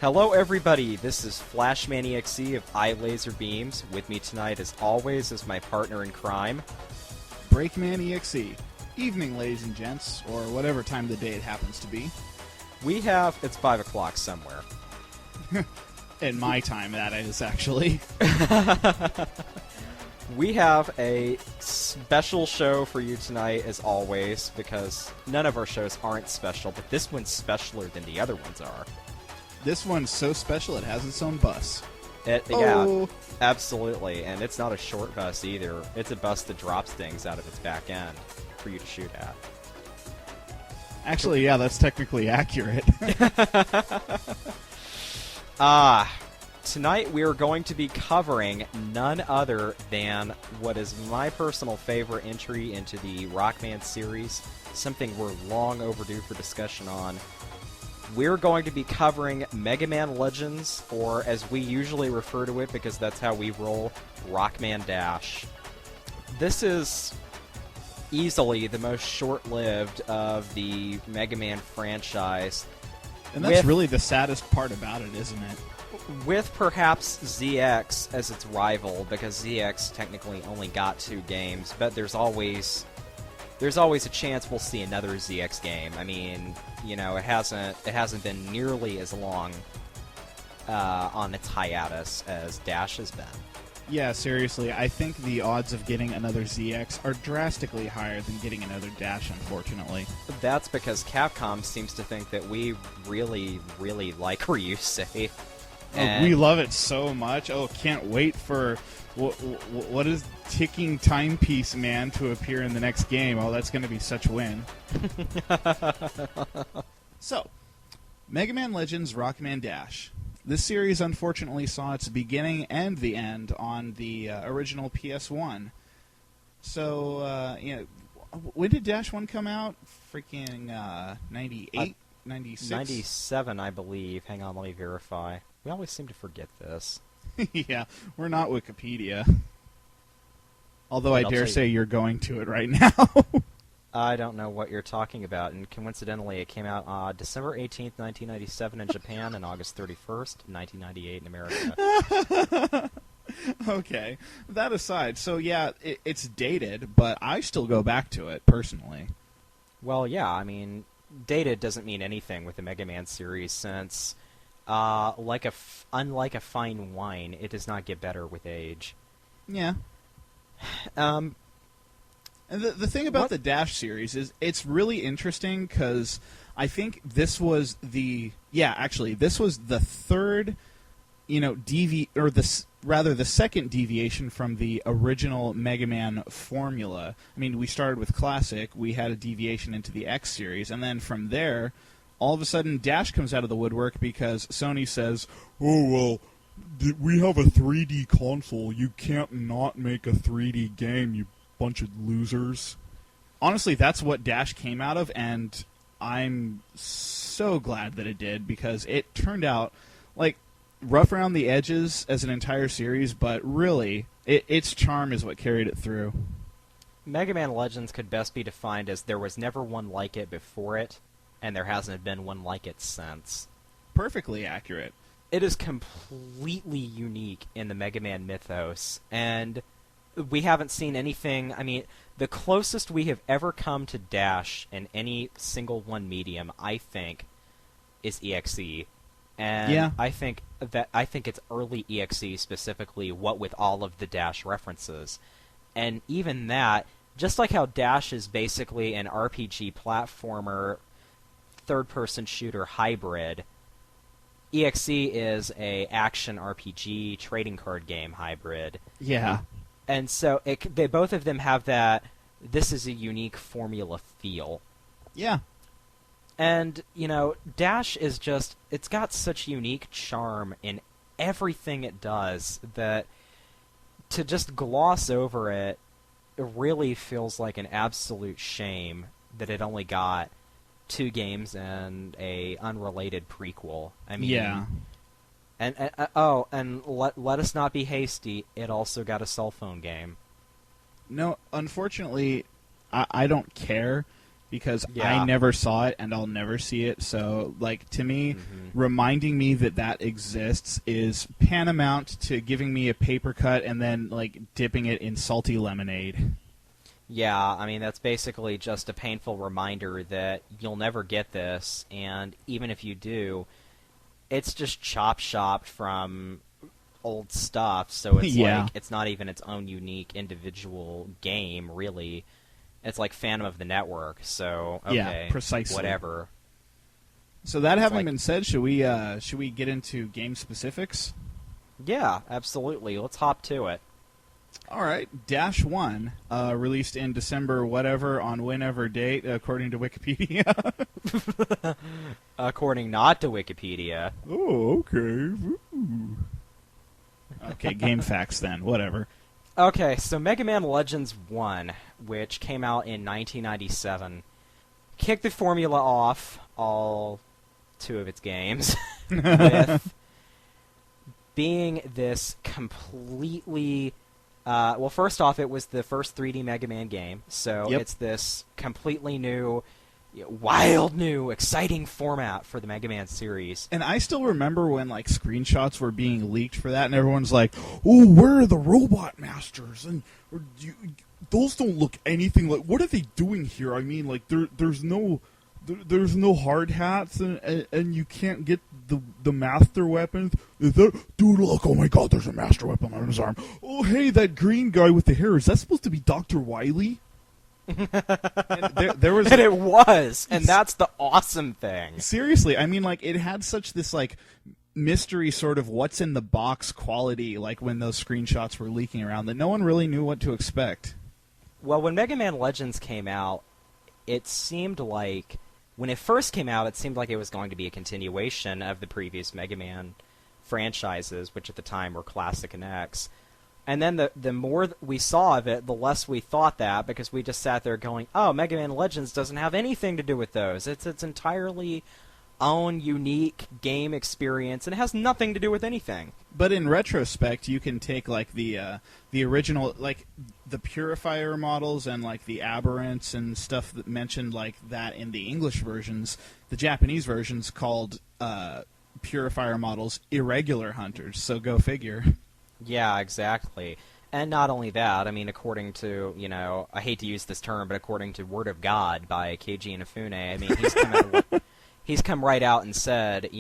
Hello everybody, this is Flashman EXE of Laser Beams. With me tonight as always is my partner in crime, Breakman EXE. Evening, ladies and gents, or whatever time of the day it happens to be. It's 5 o'clock somewhere. In my time, that is, actually. We have a special show for you tonight as always, because none of our shows aren't special, but this one's specialer than the other ones are. This one's so special it has its own bus. Yeah, absolutely, and it's not a short bus either. It's a bus that drops things out of its back end for you to shoot at. Actually, yeah, that's technically accurate. Tonight we are going to be covering none other than what is my personal favorite entry into the Rockman series, something we're long overdue for discussion on. We're going to be covering Mega Man Legends, or as we usually refer to it because that's how we roll, Rockman DASH. This is easily the most short-lived of the Mega Man franchise. And that's really the saddest part about it, isn't it? With perhaps ZX as its rival, because ZX technically only got 2 games, but there's always a chance we'll see another ZX game. I mean, you know, it hasn't been nearly as long on its hiatus as Dash has been. Yeah, seriously, I think the odds of getting another ZX are drastically higher than getting another Dash, unfortunately. That's because Capcom seems to think that we really, really like Ryusei. Oh, we love it so much. Oh, can't wait for what is ticking timepiece man to appear in the next game. Oh, that's going to be such a win. So, Mega Man Legends Rockman Dash. This series unfortunately saw its beginning and the end on the original PS1. So, when did Dash 1 come out? Freaking 98? 96? 97, I believe. Hang on, let me verify. We always seem to forget this. Yeah, we're not Wikipedia. Although I dare say you're going to it right now. I don't know what you're talking about, and coincidentally it came out December 18th, 1997 in Japan, and August 31st, 1998 in America. Okay, that aside, so yeah, it's dated, but I still go back to it, personally. Well, yeah, I mean, dated doesn't mean anything with the Mega Man series, since unlike a fine wine, it does not get better with age. Yeah. And the thing about the Dash series is it's really interesting because I think this was the third, the second deviation from the original Mega Man formula. I mean, we started with Classic, we had a deviation into the X series, and then from there, all of a sudden, Dash comes out of the woodwork because Sony says, "Oh, well, we have a 3D console. You can't not make a 3D game, you bunch of losers." Honestly, that's what Dash came out of, and I'm so glad that it did, because it turned out, like, rough around the edges as an entire series, but really, its charm is what carried it through. Mega Man Legends could best be defined as there was never one like it before it, and there hasn't been one like it since. Perfectly accurate. It is completely unique in the Mega Man mythos, and we haven't seen anything. I mean, the closest we have ever come to Dash in any single one medium, I think, is EXE. And yeah. I think it's early EXE specifically, what with all of the Dash references. And even that, just like how Dash is basically an RPG platformer third-person shooter hybrid, EXE is a action RPG trading card game hybrid. Yeah. And so they both of them have that this is a unique formula feel. Yeah. And, you know, Dash is just, it's got such unique charm in everything it does that to just gloss over it, it really feels like an absolute shame that it only got 2 games and a unrelated prequel. I mean, yeah. And let us not be hasty. It also got a cell phone game. No, unfortunately, I don't care because Yeah. I never saw it and I'll never see it. So, like, to me, reminding me that that exists is paramount to giving me a paper cut and then, like, dipping it in salty lemonade. Yeah, I mean, that's basically just a painful reminder that you'll never get this, and even if you do, it's just chop-shopped from old stuff, so it's Yeah. like, it's not even its own unique individual game, really. It's like Phantom of the Network, so, okay, Yeah, precisely. whatever. So that It's having like- been said, should we get into game specifics? Yeah, absolutely. Let's hop to it. All right, Dash 1, released in December whatever on whenever date, according to Wikipedia. According not to Wikipedia. Oh, okay. Ooh. Okay, game facts then, whatever. Okay, so Mega Man Legends 1, which came out in 1997, kicked the formula off, all 2 of its games, with being this completely... well, first off, it was the first 3D Mega Man game, so Yep. it's this completely new, wild new, exciting format for the Mega Man series. And I still remember when, like, screenshots were being leaked for that, and everyone's like, "Oh, where are the Robot Masters? And those don't look anything like. What are they doing here? I mean, like, there's no hard hats, and you can't get the master weapons. Is that, dude? Look! Oh my God! There's a master weapon on his arm. Oh, hey, that green guy with the hair. Is that supposed to be Dr. Wily?" And there was, And it was, and that's the awesome thing. seriously, I mean, like, it had such this, like, mystery sort of what's in the box quality, like, when those screenshots were leaking around, that no one really knew what to expect. Well, when Mega Man Legends came out, it seemed like, when it first came out, it seemed like it was going to be a continuation of the previous Mega Man franchises, which at the time were Classic and X. And then the more we saw of it, the less we thought that, because we just sat there going, oh, Mega Man Legends doesn't have anything to do with those. It's entirely own unique game experience, and it has nothing to do with anything. But in retrospect, you can take, like, the original, like, the Purifier models and, like, the Aberrants and stuff that mentioned, like, that in the English versions. The Japanese versions called Purifier models Irregular Hunters, so go figure. Yeah, exactly. And not only that, I mean, according to, I hate to use this term, but according to Word of God by Keiji Inafune, I mean, he's come right out and said,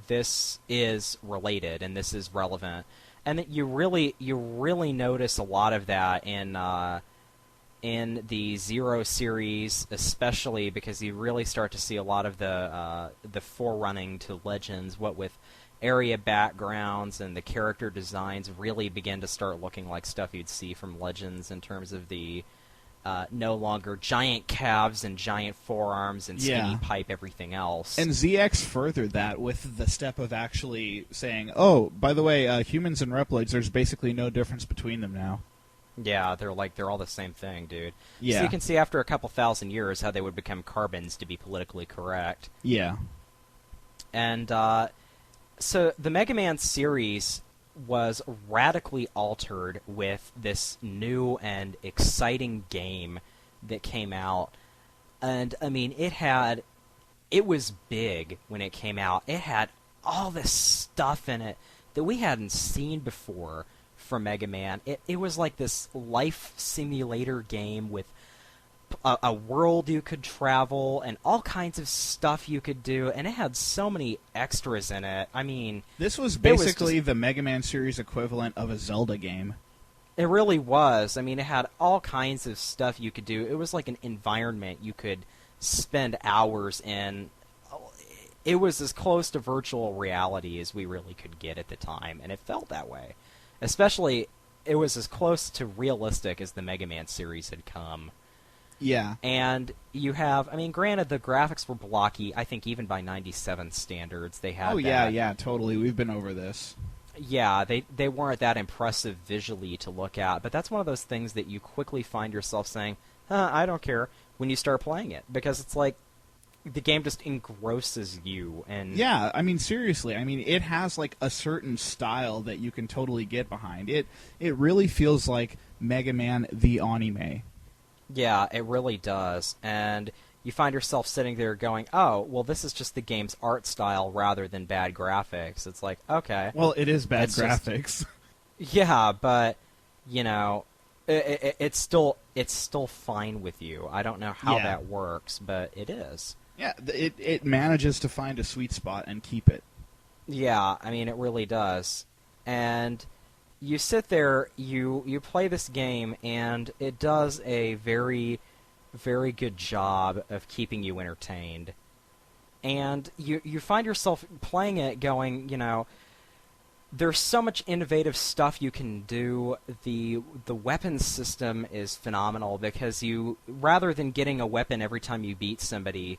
this is related and this is relevant. And that you really notice a lot of that in the Zero series, especially because you really start to see a lot of the forerunning to Legends, what with area backgrounds and the character designs really begin to start looking like stuff you'd see from Legends in terms of the no longer giant calves and giant forearms and skinny pipe everything else. And ZX furthered that with the step of actually saying, oh, by the way, humans and Reploids, there's basically no difference between them now. Yeah, they're all the same thing, dude. Yeah. So you can see after a couple thousand years how they would become carbons to be politically correct. Yeah. And so the Mega Man series was radically altered with this new and exciting game that came out. And, I mean, it was big when it came out. It had all this stuff in it that we hadn't seen before from Mega Man. It was like this life simulator game with a world you could travel and all kinds of stuff you could do, and it had so many extras in it. I mean, this was basically the Mega Man series equivalent of a Zelda game. It really was. I mean, it had all kinds of stuff you could do. It was like an environment you could spend hours in. It was as close to virtual reality as we really could get at the time, and it felt that way. Especially, it was as close to realistic as the Mega Man series had come. Yeah. And you have, I mean, granted, the graphics were blocky, I think even by 97 standards. They had yeah, totally. We've been over this. Yeah, they weren't that impressive visually to look at, but that's one of those things that you quickly find yourself saying, I don't care, when you start playing it, because it's like, the game just engrosses you. And yeah, I mean, seriously, I mean, it has, like, a certain style that you can totally get behind. It really feels like Mega Man the anime. Yeah, it really does. And you find yourself sitting there going, oh, well, this is just the game's art style rather than bad graphics. It's like, okay. Well, it is bad It's just- graphics. Yeah, but, you know, it's still fine with you. I don't know how Yeah. that works, but it is. Yeah, it manages to find a sweet spot and keep it. Yeah, I mean, it really does. And you sit there, you play this game, and it does a very, very good job of keeping you entertained. And you find yourself playing it going, you know, there's so much innovative stuff you can do. The weapons system is phenomenal because you, rather than getting a weapon every time you beat somebody,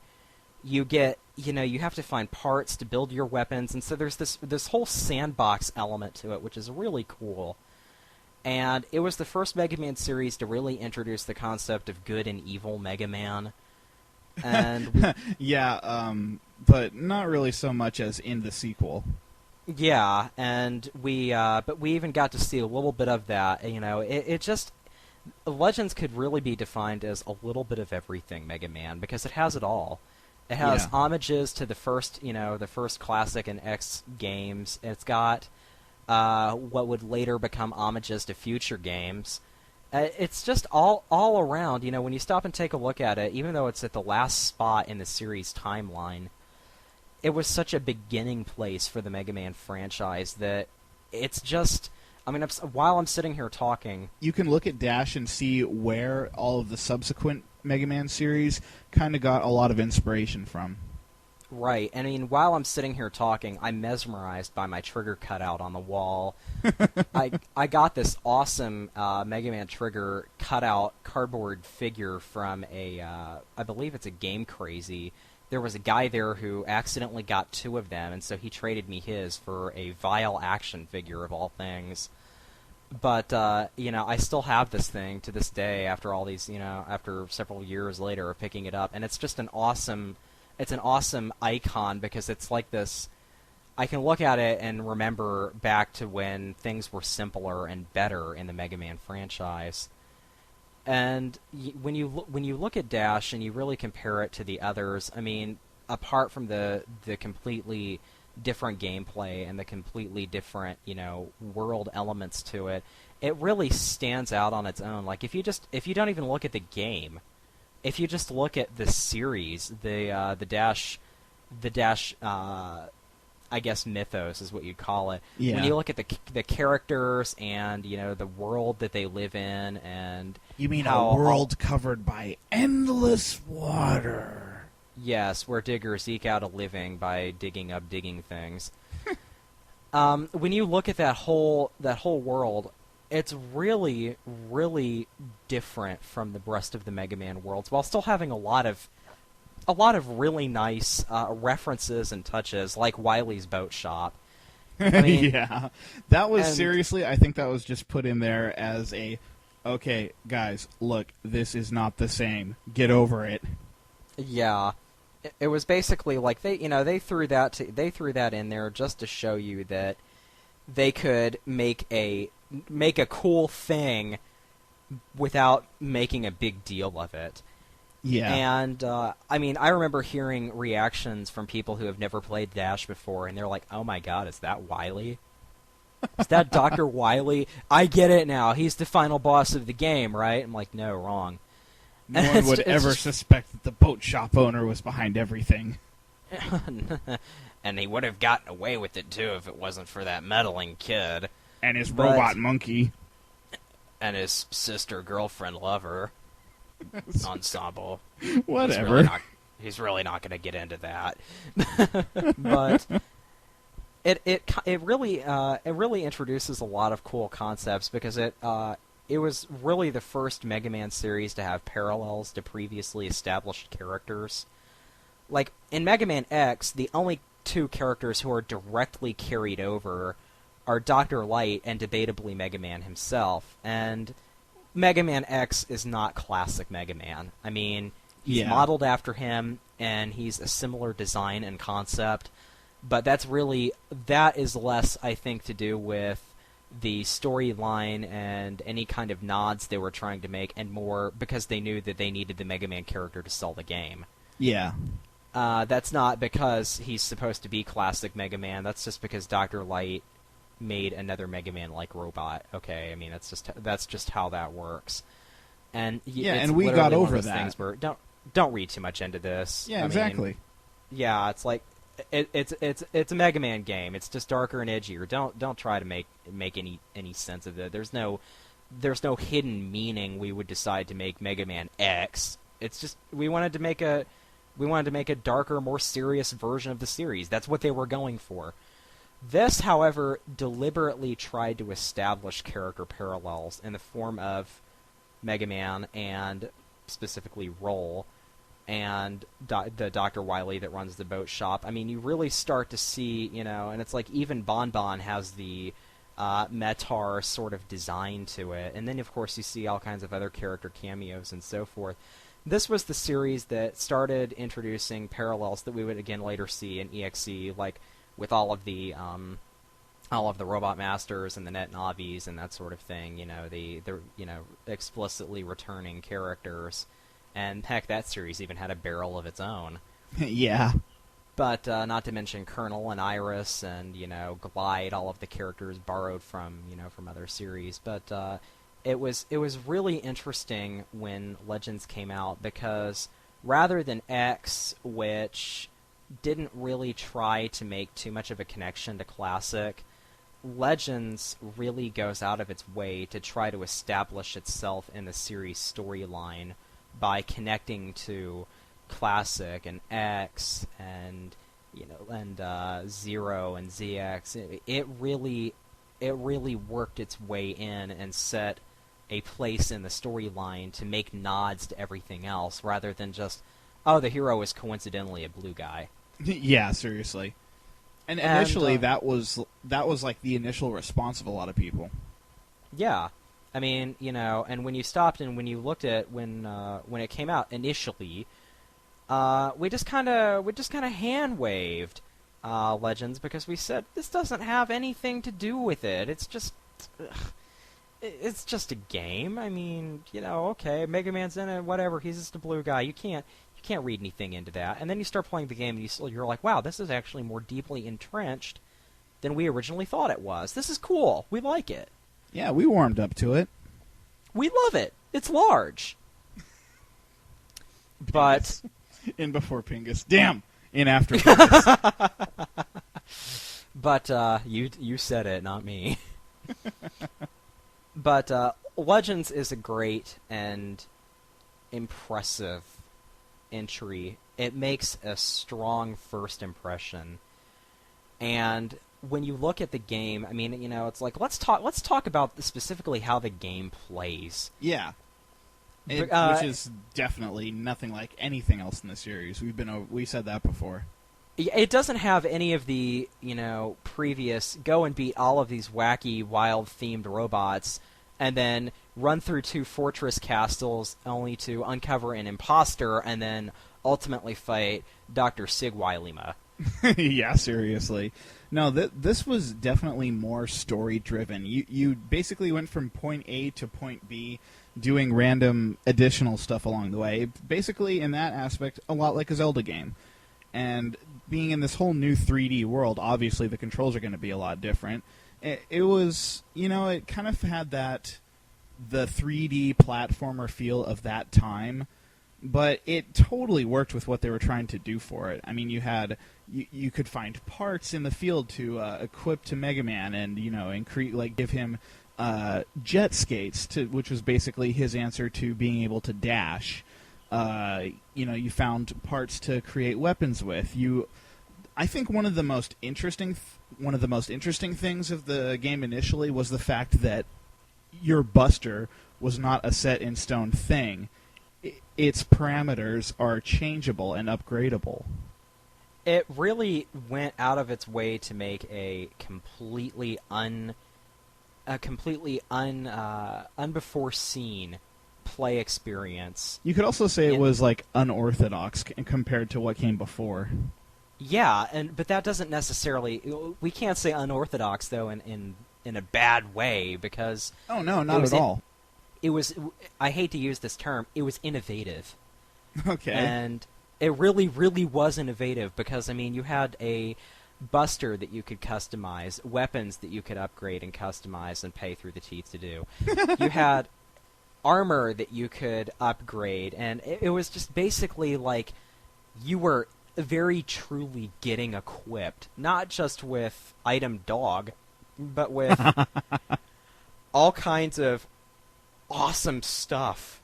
you get, you know, you have to find parts to build your weapons, and so there's this whole sandbox element to it, which is really cool. And it was the first Mega Man series to really introduce the concept of good and evil Mega Man. And Yeah, but not really so much as in the sequel. yeah, and but we even got to see a little bit of that. You know, it just, Legends could really be defined as a little bit of everything Mega Man, because it has it all. It has Yeah. homages to the first, you know, the first classic and X games. It's got what would later become homages to future games. It's just all around. You know, when you stop and take a look at it, even though it's at the last spot in the series timeline, it was such a beginning place for the Mega Man franchise that it's just. I mean, while I'm sitting here talking, You can look at Dash and see where all of the subsequent Mega Man series kind of got a lot of inspiration from. right? I mean, while I'm sitting here talking, I'm mesmerized by my trigger cutout on the wall. I got this awesome Mega Man trigger cutout cardboard figure from I believe it's a Game Crazy. There was a guy there who accidentally got two of them, and so he traded me his for a Vile action figure of all things. But, you know, I still have this thing to this day after all these, you know, after several years later of picking it up. And it's just an awesome icon because it's like this, I can look at it and remember back to when things were simpler and better in the Mega Man franchise. And when you look at Dash and you really compare it to the others, I mean, apart from the completely different gameplay and the completely different, you know, world elements to it, it really stands out on its own. Like if you don't even look at the game, if you just look at the series, the Dash I guess mythos is what you'd call it. Yeah. When you look at the characters and, you know, the world that they live in, and You mean how a world covered by endless water? yes, where diggers eke out a living by digging up digging things. When you look at that whole world, it's really, really different from the rest of the Mega Man worlds, while still having a lot of really nice references and touches, like Wily's Boat Shop. I mean, Yeah. That was and- seriously, I think that was just put in there as a, okay, guys, look, this is not the same. Get over it. yeah. It was basically like they threw that in there just to show you that they could make a cool thing without making a big deal of it. Yeah. And, I mean, I remember hearing reactions from people who have never played Dash before, and they're like, oh my god, is that Wily? Is that Dr. Wily? I get it now. He's the final boss of the game, right? I'm like, no, wrong. No one would ever suspect that the boat shop owner was behind everything. And he would have gotten away with it, too, if it wasn't for that meddling kid. And his But- robot monkey. And his sister, girlfriend, lover ensemble. Whatever. He's really not going to get into that. But it really introduces a lot of cool concepts because it was really the first Mega Man series to have parallels to previously established characters. Like in Mega Man X, the only two characters who are directly carried over are Dr. Light and debatably Mega Man himself. And Mega Man X is not classic Mega Man. I mean, he's Yeah. modeled after him, and he's a similar design and concept, but that is less, I think, to do with the storyline and any kind of nods they were trying to make, and more because they knew that they needed the Mega Man character to sell the game. Yeah. That's not because he's supposed to be classic Mega Man. That's just because Dr. Light made another Mega Man-like robot. Okay, I mean that's just how that works. And yeah, it's and we got over that. Things where don't read too much into this. Yeah, exactly. Yeah, it's like it's a Mega Man game. It's just darker and edgier. Don't try to make any sense of it. There's no hidden meaning we would decide to make Mega Man X. It's just we wanted to make a darker, more serious version of the series. That's what they were going for. This, however, deliberately tried to establish character parallels in the form of Mega Man and specifically Roll and the Dr. Wily that runs the boat shop. I mean, you really start to see, and it's like even Bonne has the Metar sort of design to it. And then, of course, you see all kinds of other character cameos and so forth. This was the series that started introducing parallels that we would again later see in EXE, like with all of the Robot Masters and the Net Navis and that sort of thing. The explicitly returning characters, and heck, that series even had a barrel of its own. Yeah. But not to mention Colonel and Iris and Glide, all of the characters borrowed from other series. But it was really interesting when Legends came out, because rather than X, which didn't really try to make too much of a connection to Classic, Legends really goes out of its way to try to establish itself in the series storyline by connecting to Classic and X and Zero and ZX. It really worked its way in and set a place in the storyline to make nods to everything else, rather than just, oh, the hero is coincidentally a blue guy. Yeah, seriously. And initially, that was like the initial response of a lot of people. Yeah, I mean, and when you stopped and when you looked at when it came out initially, we just kind of hand waved Legends, because we said this doesn't have anything to do with it. It's just a game. I mean, okay, Mega Man's in it, whatever. He's just a blue guy. You can't read anything into that. And then you start playing the game, and you're like, wow, this is actually more deeply entrenched than we originally thought it was. This is cool. We like it. Yeah, we warmed up to it. We love it. It's large. But in before Pingus. Damn. In after Pingus. But you said it, not me. But Legends is a great and impressive entry. It makes a strong first impression. And when you look at the game, I mean, it's like let's talk about specifically how the game plays. Yeah. Which is definitely nothing like anything else in the series. We said that before. It doesn't have any of the, previous go and beat all of these wacky, wild-themed robots and then run through 2 fortress castles only to uncover an imposter and then ultimately fight Dr. Sigwylima. Yeah, seriously. No, this was definitely more story-driven. You basically went from point A to point B, doing random additional stuff along the way. Basically, in that aspect, a lot like a Zelda game. And being in this whole new 3D world, obviously the controls are going to be a lot different. It was, it kind of had the 3D platformer feel of that time, but it totally worked with what they were trying to do for it. I mean, you could find parts in the field to equip to Mega Man, and give him jet skates, which was basically his answer to being able to dash. You found parts to create weapons with. I think one of the most interesting things of the game initially was the fact that your Buster was not a set in stone thing. Its parameters are changeable and upgradable. It really went out of its way to make a completely unbefore seen play experience. You could also say it was like unorthodox compared to what came before. Yeah, but that doesn't necessarily. We can't say unorthodox though in in a bad way, because Oh no, not at all. It was, I hate to use this term, it was innovative. Okay. And it really, really was innovative, because, I mean, you had a buster that you could customize, weapons that you could upgrade and customize and pay through the teeth to do. You had armor that you could upgrade, and it was just basically like you were very truly getting equipped, not just with item dog, but with all kinds of awesome stuff.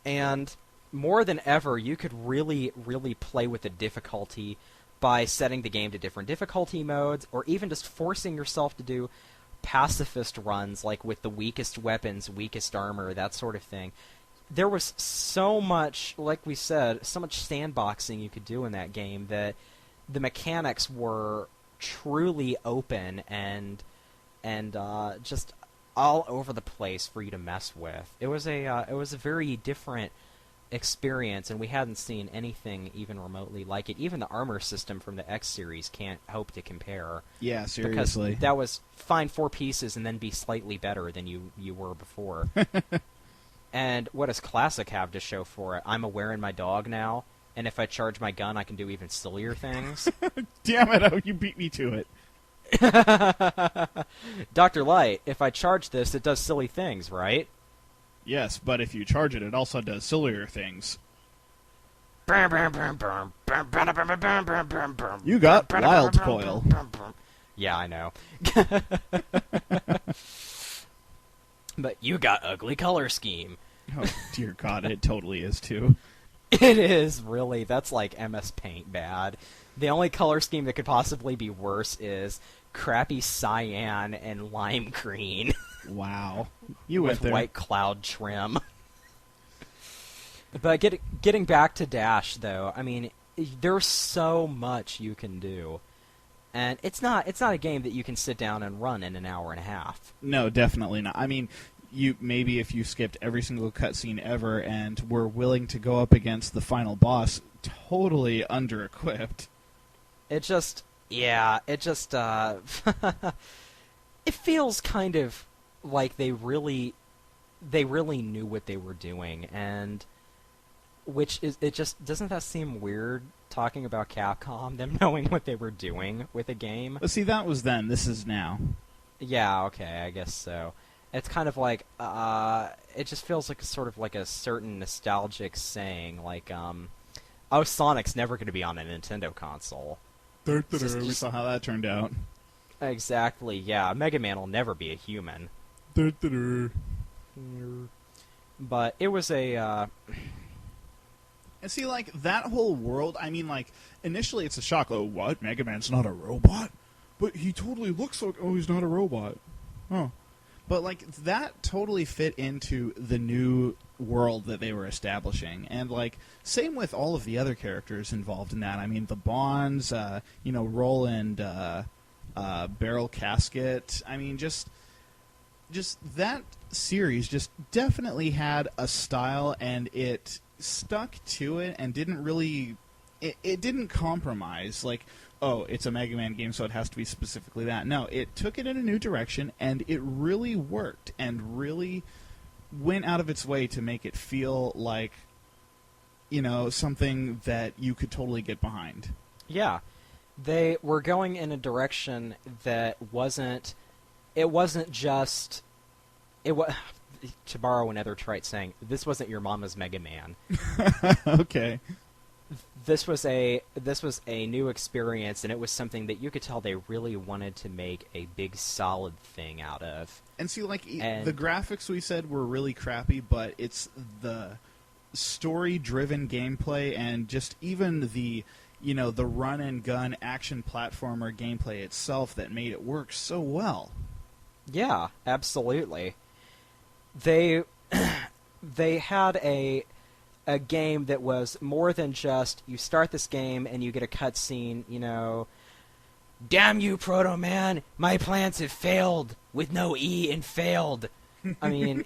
And more than ever, you could really, really play with the difficulty by setting the game to different difficulty modes, or even just forcing yourself to do pacifist runs, like with the weakest weapons, weakest armor, that sort of thing. There was so much, like we said, so much sandboxing you could do in that game that the mechanics were truly open and just all over the place for you to mess with. It was a very different experience, and we hadn't seen anything even remotely like it. Even the armor system from the X series can't hope to compare. Yeah, seriously. Because that was find 4 pieces and then be slightly better than you were before. And what does Classic have to show for it? I'm wearing my dog now, and if I charge my gun, I can do even sillier things. Damn it, oh, you beat me to it. Dr. Light, if I charge this, it does silly things, right? Yes, but if you charge it, it also does sillier things. You got wild coil. Yeah, I know. But you got ugly color scheme. Oh, dear God, it totally is, too. It is, really. That's like MS Paint bad. The only color scheme that could possibly be worse is crappy cyan and lime green. Wow. You went with there. White cloud trim. But getting back to Dash, though, I mean, there's so much you can do. And it's not a game that you can sit down and run in an hour and a half. No, definitely not. I mean, maybe if you skipped every single cutscene ever and were willing to go up against the final boss, totally under-equipped. It feels kind of like they really knew what they were doing, and doesn't that seem weird? Talking about Capcom, them knowing what they were doing with a game. But see, that was then. This is now. Yeah, okay, I guess so. It's kind of like, it just feels like sort of like a certain nostalgic saying, like, oh, Sonic's never going to be on a Nintendo console. We saw how that turned out. Exactly, yeah. Mega Man will never be a human. But it was a, And see, like, that whole world, I mean, like, initially it's a shock. Oh, what? Mega Man's not a robot? But he totally looks like, oh, he's not a robot. Oh. But, like, that totally fit into the new world that they were establishing. And, like, same with all of the other characters involved in that. I mean, the Bonds, Roland, Barrel Casket. I mean, just that series just definitely had a style, and it stuck to it and didn't really... It didn't compromise, like, oh, it's a Mega Man game, so it has to be specifically that. No, it took it in a new direction, and it really worked, and really went out of its way to make it feel like, something that you could totally get behind. Yeah. They were going in a direction that wasn't... It wasn't just... To borrow another trite saying, this wasn't your mama's Mega Man. Okay. This was a new experience, and it was something that you could tell they really wanted to make a big, solid thing out of. And see, like, the graphics we said were really crappy, but it's the story-driven gameplay and just even the, the run-and-gun action platformer gameplay itself that made it work so well. Yeah, absolutely. They had a game that was more than just, you start this game and you get a cutscene, damn you, Proto Man, my plans have failed, with no E in failed. I mean,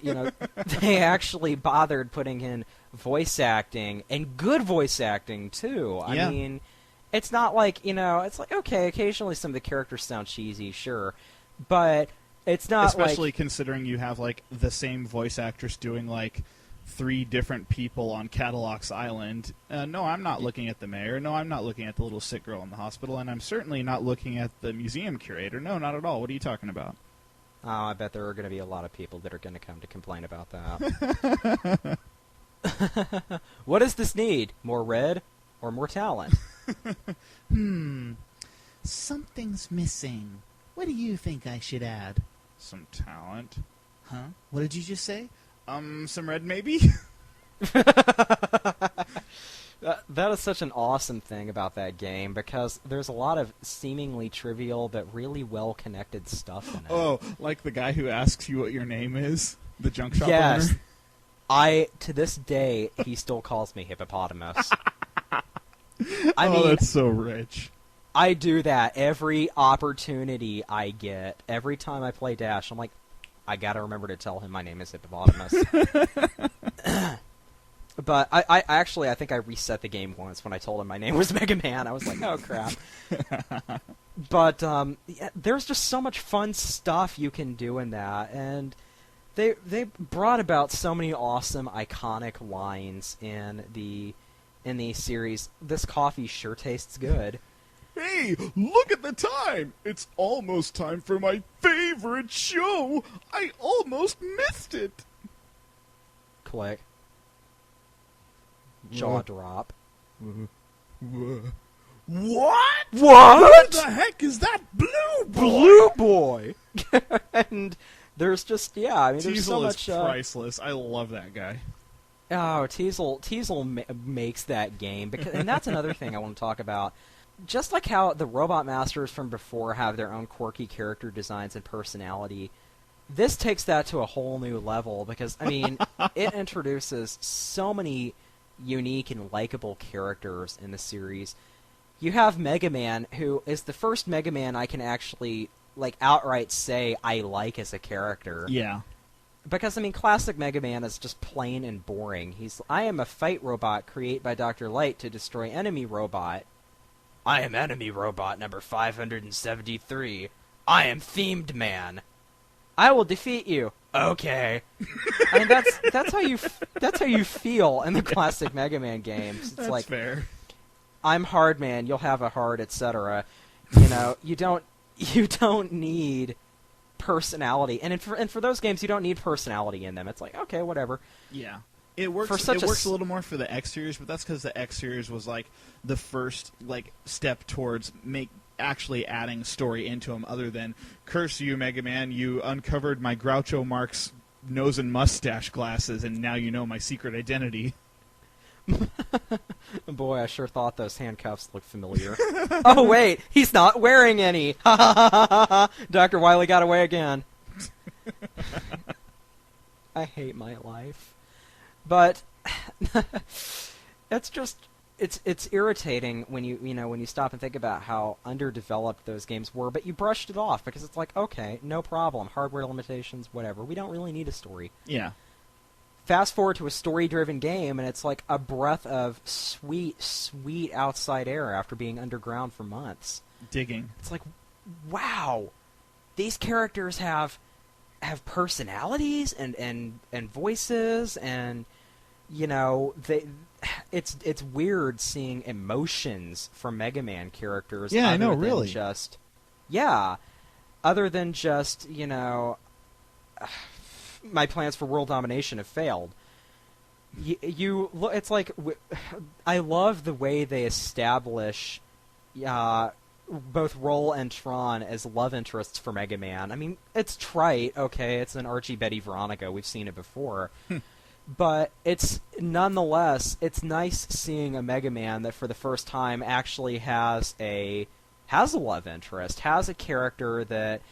they actually bothered putting in voice acting, and good voice acting, too. Yeah. I mean, it's not like, it's like, okay, occasionally some of the characters sound cheesy, sure, but It's not especially like, considering you have like the same voice actress doing like 3 different people on Cadillacs Island. No, I'm not looking at the mayor. No, I'm not looking at the little sick girl in the hospital, and I'm certainly not looking at the museum curator. No, not at all. What are you talking about? oh, I bet there are going to be a lot of people that are going to come to complain about that. What does this need? More red or more talent? Something's missing. What do you think I should add? Some talent. Huh? What did you just say? Some red maybe? That is such an awesome thing about that game, because there's a lot of seemingly trivial but really well-connected stuff in it. Oh, like the guy who asks you what your name is? The junk shop Yes. owner? To this day, he still calls me Hippopotamus. I mean, that's so rich. I do that every opportunity I get. Every time I play Dash, I'm like, I gotta remember to tell him my name is Hippopotamus. But I think I reset the game once when I told him my name was Mega Man. I was like, oh crap. But yeah, there's just so much fun stuff you can do in that, and they brought about so many awesome, iconic lines in the series. This coffee sure tastes good. Hey, look at the time! It's almost time for my favorite show! I almost missed it! Click. Jaw drop. What? What? What the heck is that blue boy? Blue boy! And there's just, yeah, I mean, there's so Teasel much... is priceless. I love that guy. Oh, Teasel makes that game, and that's another thing I want to talk about. Just like how the Robot Masters from before have their own quirky character designs and personality, this takes that to a whole new level, because, I mean, it introduces so many unique and likable characters in the series. You have Mega Man, who is the first Mega Man I can actually, like, outright say I like as a character. Yeah. Because, I mean, classic Mega Man is just plain and boring. I am a fight robot created by Dr. Light to destroy enemy robot. I am enemy robot number 573. I am themed man. I will defeat you. Okay. I mean, that's how you feel in the classic Mega Man games. It's That's like, fair. I'm hard man, you'll have a heart, etc. You know, you don't need personality, and for those games, you don't need personality in them. It's like, okay, whatever. Yeah. It works. It works a little more for the X series, but that's because the X series was like the first step towards actually adding story into them. Other than curse you, Mega Man, you uncovered my Groucho Marx nose and mustache glasses, and now you know my secret identity. Boy, I sure thought those handcuffs looked familiar. Oh wait, he's not wearing any. Ha ha ha ha ha! Dr. Wily got away again. I hate my life. But it's irritating when you stop and think about how underdeveloped those games were, but you brushed it off because it's like, okay, no problem, hardware limitations, whatever. We don't really need a story. Yeah. Fast forward to a story-driven game, and it's like a breath of sweet, sweet outside air after being underground for months. Digging. It's like, wow, these characters have personalities and voices, and it's weird seeing emotions from Mega Man characters. Yeah, I know, really. Other than just my plans for world domination have failed. It's like I love the way they establish both Roll and Tron as love interests for Mega Man. I mean, it's trite, okay, it's an Archie, Betty, Veronica, we've seen it before. But it's nonetheless, it's nice seeing a Mega Man that for the first time actually has a love interest, has a character that,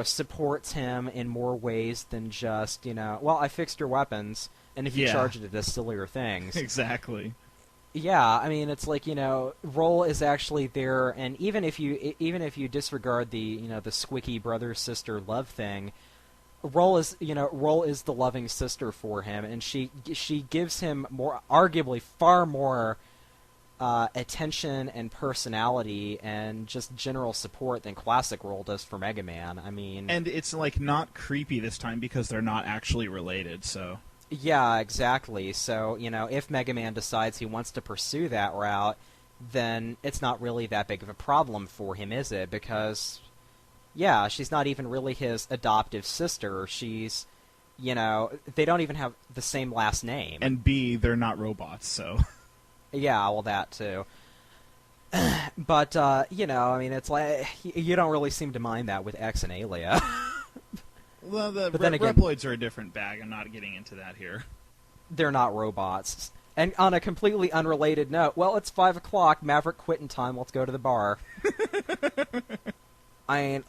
supports him in more ways than just, well, I fixed your weapons, and if you charge it, it does sillier things. Exactly. Yeah, I mean, it's like, Roll is actually there, and even if you disregard the, the squicky brother-sister love thing, Roll is the loving sister for him, and she gives him arguably far more attention and personality and just general support than Classic Roll does for Mega Man. I mean, and it's like not creepy this time because they're not actually related. So yeah, exactly. So if Mega Man decides he wants to pursue that route, then it's not really that big of a problem for him, is it? Because yeah, she's not even really his adoptive sister. She's they don't even have the same last name. And B, they're not robots, so yeah, well, that too. But, I mean, it's like, you don't really seem to mind that with X and Alia. Well, but then again, Reploids are a different bag. I'm not getting into that here. They're not robots. And on a completely unrelated note, well, it's 5 o'clock, Maverick quitting time, let's go to the bar. I mean,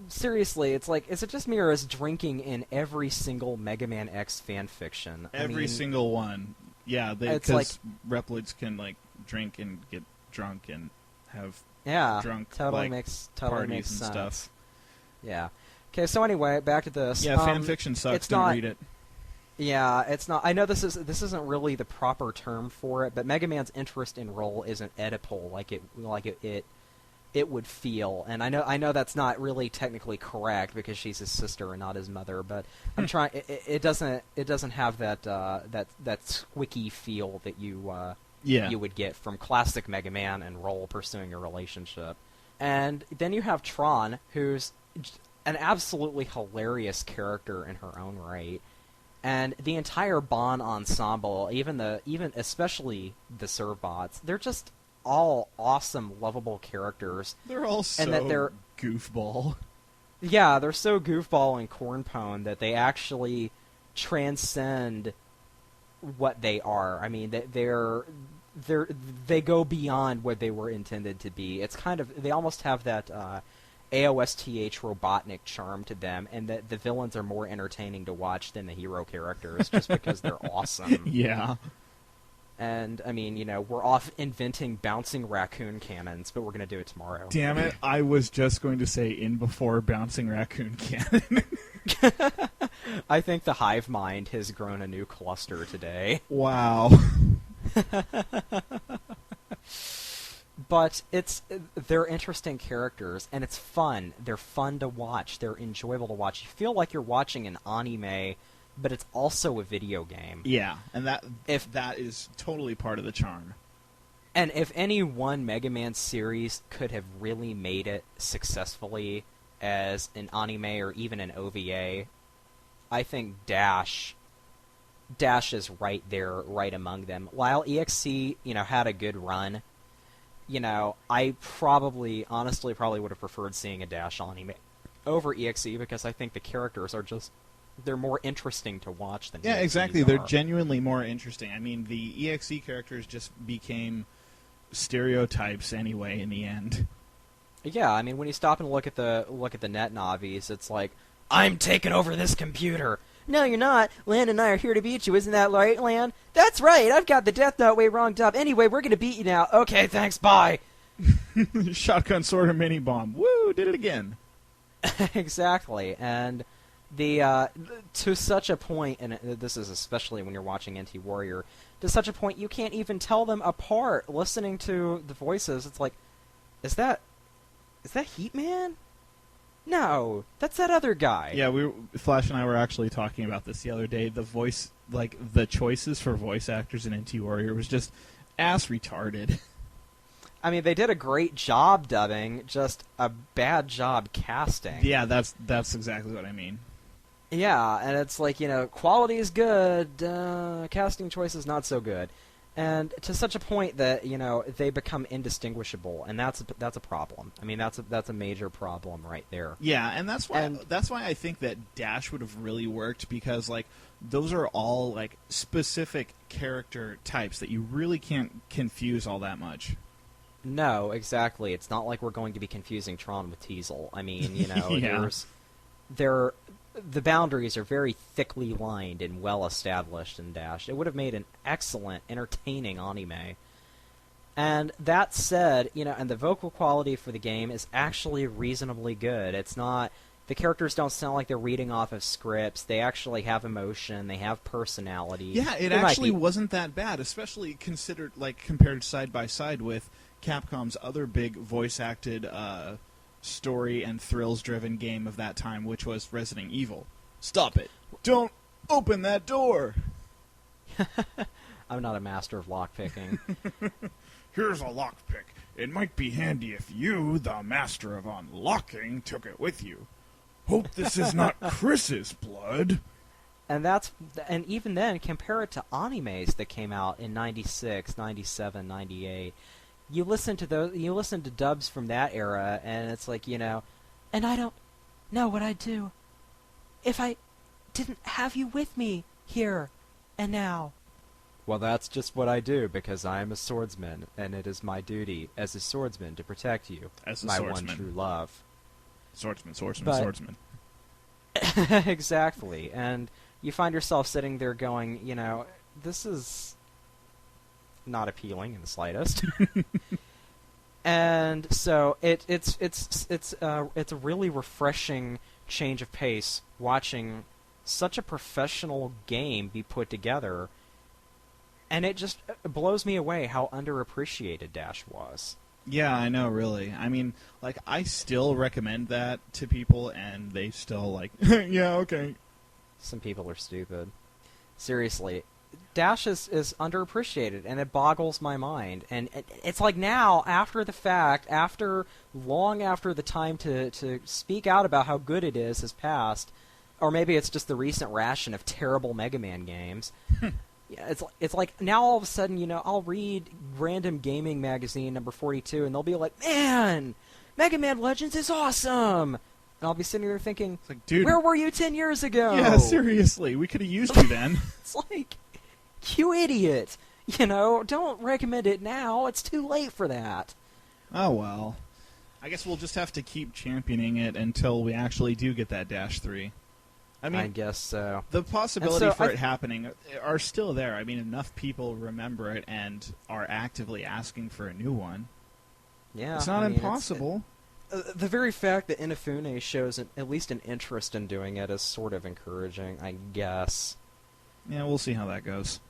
seriously, it's like, is it just me or is drinking in every single Mega Man X fanfiction? Every single one. Yeah, because Reploids can like drink and get drunk and have drunk totally like, makes parties sense. and stuff. Yeah. Okay, so anyway, back to this. Yeah, fanfiction sucks. Don't read it. Yeah, it's not. I know this isn't really the proper term for it, but Mega Man's interest in Roll isn't Oedipal like it would feel, and I know that's not really technically correct because she's his sister and not his mother. But I'm trying. It doesn't have that squicky feel that you would get from classic Mega Man and Roll pursuing a relationship. And then you have Tron, who's an absolutely hilarious character in her own right, and the entire Bonne ensemble, even especially the Servbots, they're just all awesome, lovable characters. They're all so goofball. Yeah, they're so goofball and cornpone that they actually transcend what they are. I mean, they go beyond what they were intended to be. It's kind of, they almost have that AOSTH Robotnik charm to them, and that the villains are more entertaining to watch than the hero characters just because they're awesome. Yeah. And, I mean, we're off inventing bouncing raccoon cannons, but we're going to do it tomorrow. Damn it, I was just going to say in before bouncing raccoon cannon. I think the hive mind has grown a new cluster today. Wow. But they're interesting characters, and it's fun. They're fun to watch. They're enjoyable to watch. You feel like you're watching an anime, but it's also a video game. Yeah, and that is totally part of the charm. And if any one Mega Man series could have really made it successfully as an anime or even an OVA, I think Dash is right there, right among them. While EXC, had a good run, I honestly would have preferred seeing a Dash anime over EXE because I think the characters are just, they're more interesting to watch than EXEs exactly. are. They're genuinely more interesting. I mean, the EXE characters just became stereotypes anyway in the end. Yeah, I mean, when you stop and look at the net navis, it's like, I'm taking over this computer. No, you're not. Lan and I are here to beat you. Isn't that right, Lan? That's right. I've got the Death Note way wronged up. Anyway, we're going to beat you now. Okay, thanks. Bye. Shotgun sword or mini bomb. Woo, did it again. Exactly. And to such a point, and this is especially when you're watching NT Warrior, to such a point you can't even tell them apart. Listening to the voices, it's like, is that Heat Man? No, that's that other guy. Yeah, Flash and I were actually talking about this the other day. The voice, like the choices for voice actors in NT Warrior was just ass retarded. I mean, they did a great job dubbing, just a bad job casting. Yeah, that's exactly what I mean. Yeah, and it's like, quality is good, casting choice is not so good. And to such a point that, they become indistinguishable, and that's a problem. I mean, that's a major problem right there. Yeah, and that's why I think that Dash would have really worked, because like those are all like specific character types that you really can't confuse all that much. No, exactly. It's not like we're going to be confusing Tron with Teasel. I mean, Yeah. The boundaries are very thickly lined and well established in Dash. It would have made an excellent, entertaining anime. And that said, and the vocal quality for the game is actually reasonably good. It's not the characters don't sound like they're reading off of scripts. They actually have emotion. They have personality. Yeah, it actually wasn't that bad, especially compared side by side with Capcom's other big voice-acted story and thrills-driven game of that time, which was Resident Evil. Stop it. Don't open that door. I'm not a master of lockpicking. Here's a lockpick. It might be handy if you, the master of unlocking, took it with you. Hope this is not Chris's blood. And even then, compare it to animes that came out in 96, 97, 98. You listen to dubs from that era, and it's like, and I don't know what I'd do if I didn't have you with me here and now. Well, that's just what I do, because I am a swordsman, and it is my duty as a swordsman to protect you, as a my swordsman. one true love. Swordsman. Exactly, and you find yourself sitting there going, this is not appealing in the slightest. And so it's a really refreshing change of pace watching such a professional game be put together, and it just blows me away how underappreciated Dash was. Yeah, I know, really. I mean, I still recommend that to people, and they still yeah, okay. Some people are stupid. Seriously, Dash is underappreciated, and it boggles my mind. And it's like now, after the fact, long after the time to speak out about how good it is has passed, or maybe it's just the recent ration of terrible Mega Man games. Yeah, it's like now all of a sudden, I'll read Random Gaming Magazine number 42, and they'll be like, "Man, Mega Man Legends is awesome!" And I'll be sitting there thinking, dude, where were you 10 years ago? Yeah, seriously, we could have used you then. It's like, you idiot! Don't recommend it now. It's too late for that. Oh, well. I guess we'll just have to keep championing it until we actually do get that Dash 3. I guess so. The possibility for it happening are still there. I mean, enough people remember it and are actively asking for a new one. Yeah, it's not impossible. The very fact that Inafune shows at least an interest in doing it is sort of encouraging, I guess. Yeah, we'll see how that goes.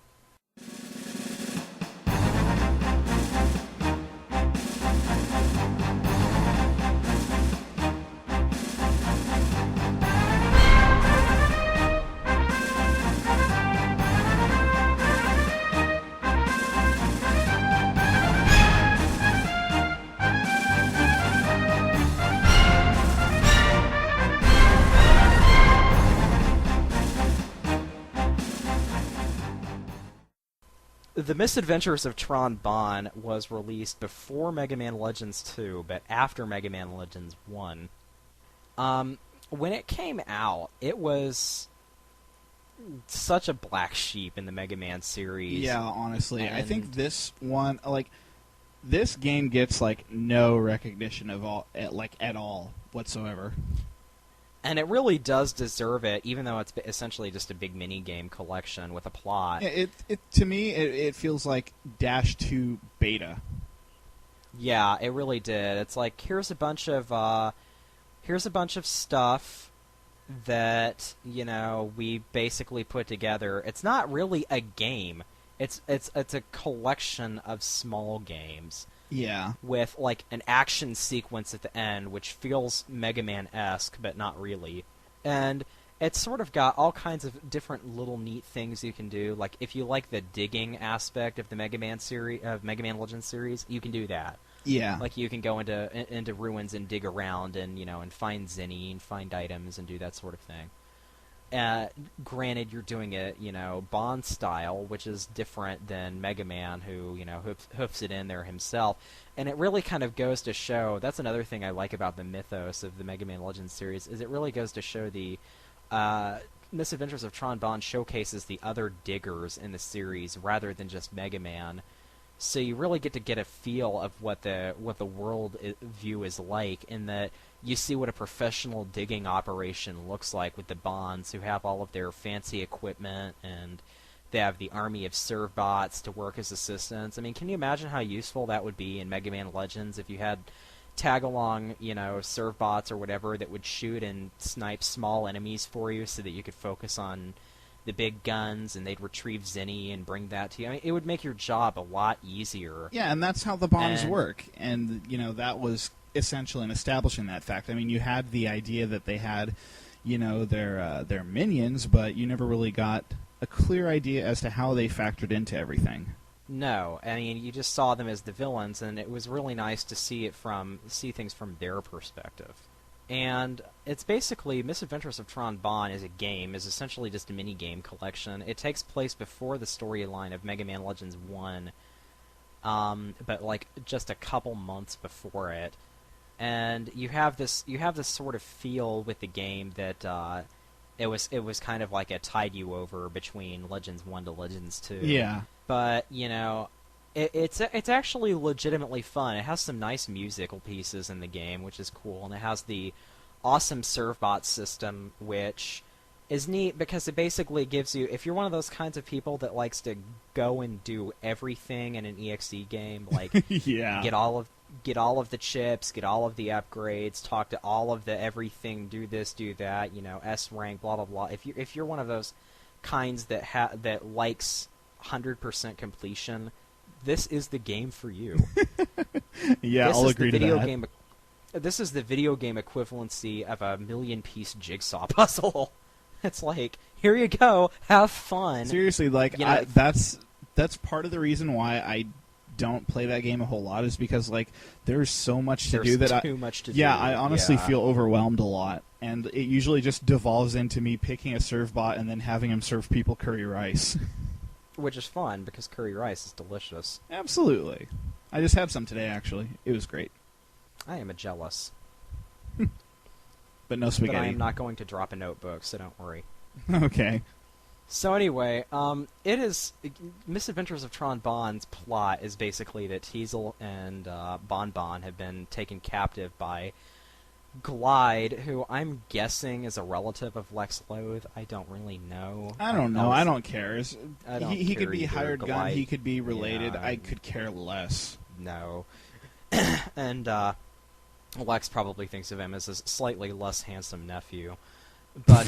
The Misadventures of Tron Bonne was released before Mega Man Legends 2, but after Mega Man Legends 1. When it came out, it was such a black sheep in the Mega Man series. Yeah, honestly. I think this one, this game gets, no recognition of at all whatsoever. And it really does deserve it, even though it's essentially just a big mini-game collection with a plot. Yeah, to me, it feels like Dash 2 beta. Yeah, it really did. It's like, here's a bunch of stuff that, we basically put together. It's not really a game. It's a collection of small games. Yeah. With, an action sequence at the end, which feels Mega Man-esque, but not really. And it's sort of got all kinds of different little neat things you can do. Like, if you like the digging aspect of the Mega Man Legends series, you can do that. Yeah. Like, you can go into ruins and dig around and, and find Zinni and find items and do that sort of thing. Granted, you're doing it, Bonne style, which is different than Mega Man, who, hoofs it in there himself. And it really kind of goes to show, that's another thing I like about the mythos of the Mega Man Legends series, is it really goes to show the Misadventures of Tron Bonne showcases the other diggers in the series rather than just Mega Man. So you really get a feel of what the world view is like, in that you see what a professional digging operation looks like with the Bonds, who have all of their fancy equipment, and they have the army of servbots to work as assistants. I mean, can you imagine how useful that would be in Mega Man Legends if you had tag-along, serve bots or whatever that would shoot and snipe small enemies for you so that you could focus on the big guns, and they'd retrieve Zinni and bring that to you. I mean, it would make your job a lot easier. Yeah, and that's how the bombs work. And, that was essential in establishing that fact. I mean, you had the idea that they had, their minions, but you never really got a clear idea as to how they factored into everything. No, I mean, you just saw them as the villains, and it was really nice to see things from their perspective. And it's basically Misadventures of Tron Bonne is essentially just a mini-game collection. It takes place before the storyline of Mega Man Legends 1, but like just a couple months before it. And you have this sort of feel with the game that it was kind of like a tide you over between Legends 1 to Legends 2. Yeah. But, it's actually legitimately fun. It has some nice musical pieces in the game, which is cool, and it has the awesome serve-bot system, which is neat because it basically gives you, if you're one of those kinds of people that likes to go and do everything in an EXE game, like yeah. get all of the chips, get all of the upgrades, talk to all of the everything, do this, do that, S rank, blah blah blah. If you're one of those kinds that likes 100% completion, this is the game for you. Yeah, I'll agree to that. This is the video game equivalency of a million-piece jigsaw puzzle. It's like, here you go, have fun. Seriously, like that's part of the reason why I don't play that game a whole lot, is because like there's so much to do that too much to do. Yeah, I honestly feel overwhelmed a lot, and it usually just devolves into me picking a serve bot and then having him serve people curry rice. Which is fun, because curry rice is delicious. Absolutely. I just had some today, actually. It was great. I am jealous. But no spaghetti. But I am not going to drop a notebook, so don't worry. Okay. So anyway, it is... Misadventures of Tron Bonne's plot is basically that Teasel and Bonne have been taken captive by Glide, who I'm guessing is a relative of Lex Loath. I don't really know. I don't know. I don't care. He could be either. hired gun. Glide, He could be related. yeah, I could care less. No. And Lex probably thinks of him as a slightly less handsome nephew. But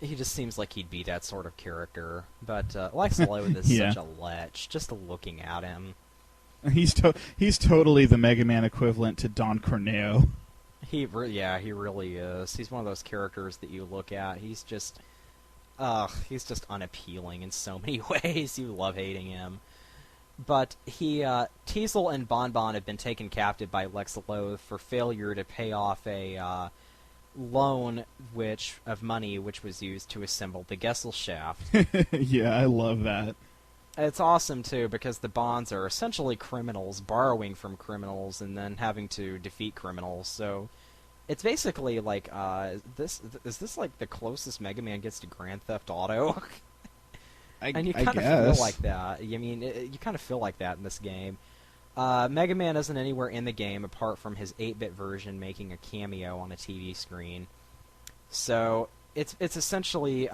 he just seems like he'd be that sort of character. But Lex Loath is such a lech, just looking at him. He's totally the Mega Man equivalent to Don Corneo. He really is. He's one of those characters that you look at. He's just unappealing in so many ways. You love hating him. But Teasel and Bonne have been taken captive by Lex Loath for failure to pay off a loan of money which was used to assemble the Gesellschaft. Yeah, I love that. It's awesome, too, because the Bonds are essentially criminals, borrowing from criminals and then having to defeat criminals. So it's basically like, is this like the closest Mega Man gets to Grand Theft Auto? And you kind of feel like that. I mean, you kind of feel like that in this game. Mega Man isn't anywhere in the game apart from his 8-bit version making a cameo on a TV screen. So it's essentially...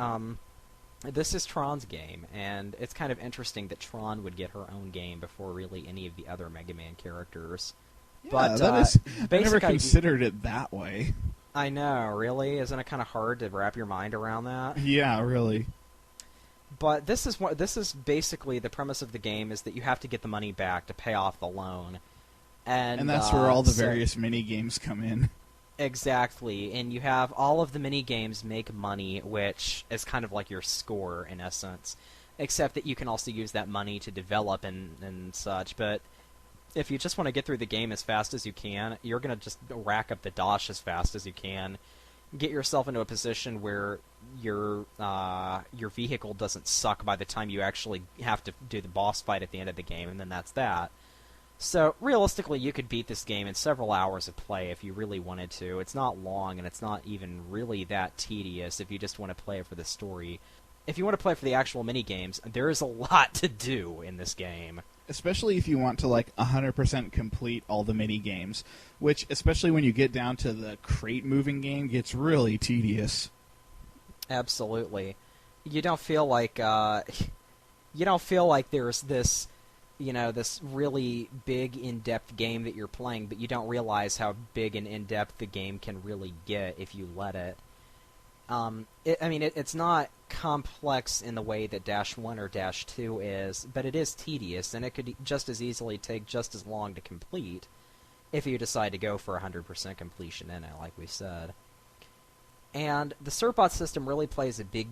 this is Tron's game, and it's kind of interesting that Tron would get her own game before really any of the other Mega Man characters. Yeah, but that is... I never considered it that way. I know, really? Isn't it kind of hard to wrap your mind around that? Yeah, really. But this is basically the premise of the game, is that you have to get the money back to pay off the loan. And that's where all the various mini-games come in. Exactly, and you have all of the mini-games make money, which is kind of like your score, in essence. Except that you can also use that money to develop and such, but if you just want to get through the game as fast as you can, you're going to just rack up the dash as fast as you can. Get yourself into a position where your vehicle doesn't suck by the time you actually have to do the boss fight at the end of the game, and then that's that. So, realistically, you could beat this game in several hours of play if you really wanted to. It's not long, and it's not even really that tedious if you just want to play it for the story. If you want to play for the actual mini-games, there is a lot to do in this game. Especially if you want to, 100% complete all the mini-games, which, especially when you get down to the crate-moving game, gets really tedious. Absolutely. You don't feel like there's this... this really big, in-depth game that you're playing, but you don't realize how big and in-depth the game can really get if you let it. It's not complex in the way that Dash 1 or Dash 2 is, but it is tedious, and it could just as easily take just as long to complete if you decide to go for 100% completion in it, like we said. And the Servbot system really plays a big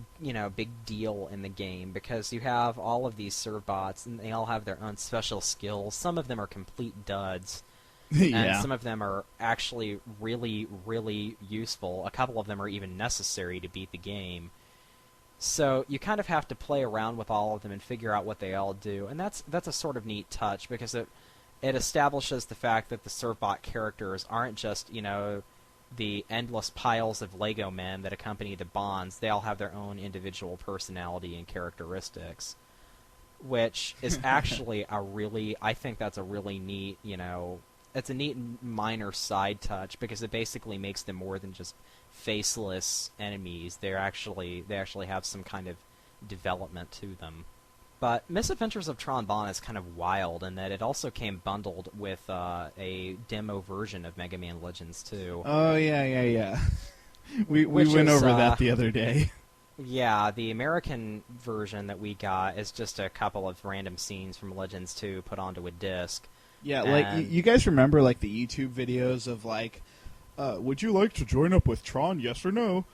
deal in the game, because you have all of these Servbots, and they all have their own special skills. Some of them are complete duds, and some of them are actually really, really useful. A couple of them are even necessary to beat the game. So you kind of have to play around with all of them and figure out what they all do, and that's a sort of neat touch, because it establishes the fact that the Servbot characters aren't just, the endless piles of Lego men that accompany the Bonds. They all have their own individual personality and characteristics, which is actually I think that's a really neat, it's a neat minor side touch, because it basically makes them more than just faceless enemies. They actually have some kind of development to them. But Misadventures of Tron Bonne is kind of wild in that it also came bundled with a demo version of Mega Man Legends 2. Oh, yeah. We went over that the other day. Yeah, the American version that we got is just a couple of random scenes from Legends 2 put onto a disc. Yeah, like, you guys remember, like, the YouTube videos of, like, would you like to join up with Tron, yes or no?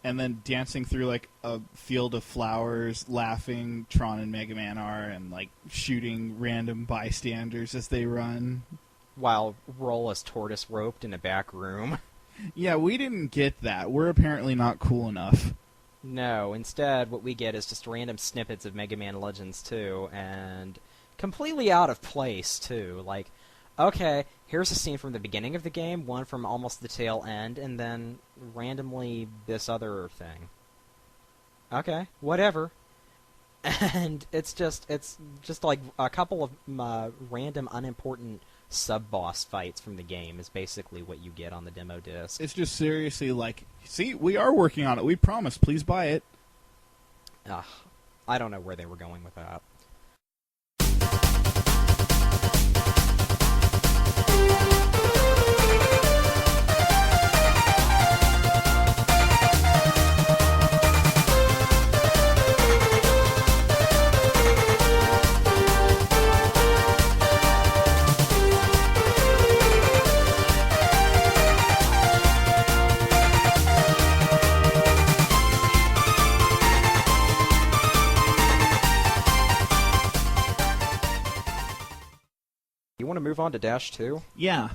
And then dancing through, like, a field of flowers, laughing, Tron and Mega Man are, and, like, shooting random bystanders as they run. While Roll is tortoise roped in a back room. Yeah, we didn't get that. We're apparently not cool enough. No, instead what we get is just random snippets of Mega Man Legends 2, and completely out of place, too. Like, okay, here's a scene from the beginning of the game, one from almost the tail end, and then randomly this other thing. Okay, whatever. And it's just like a couple of random unimportant sub-boss fights from the game is basically what you get on the demo disc. It's just seriously like, see, we are working on it. We promise. Please buy it. I don't know where they were going with that. You want to move on to Dash 2? Yeah,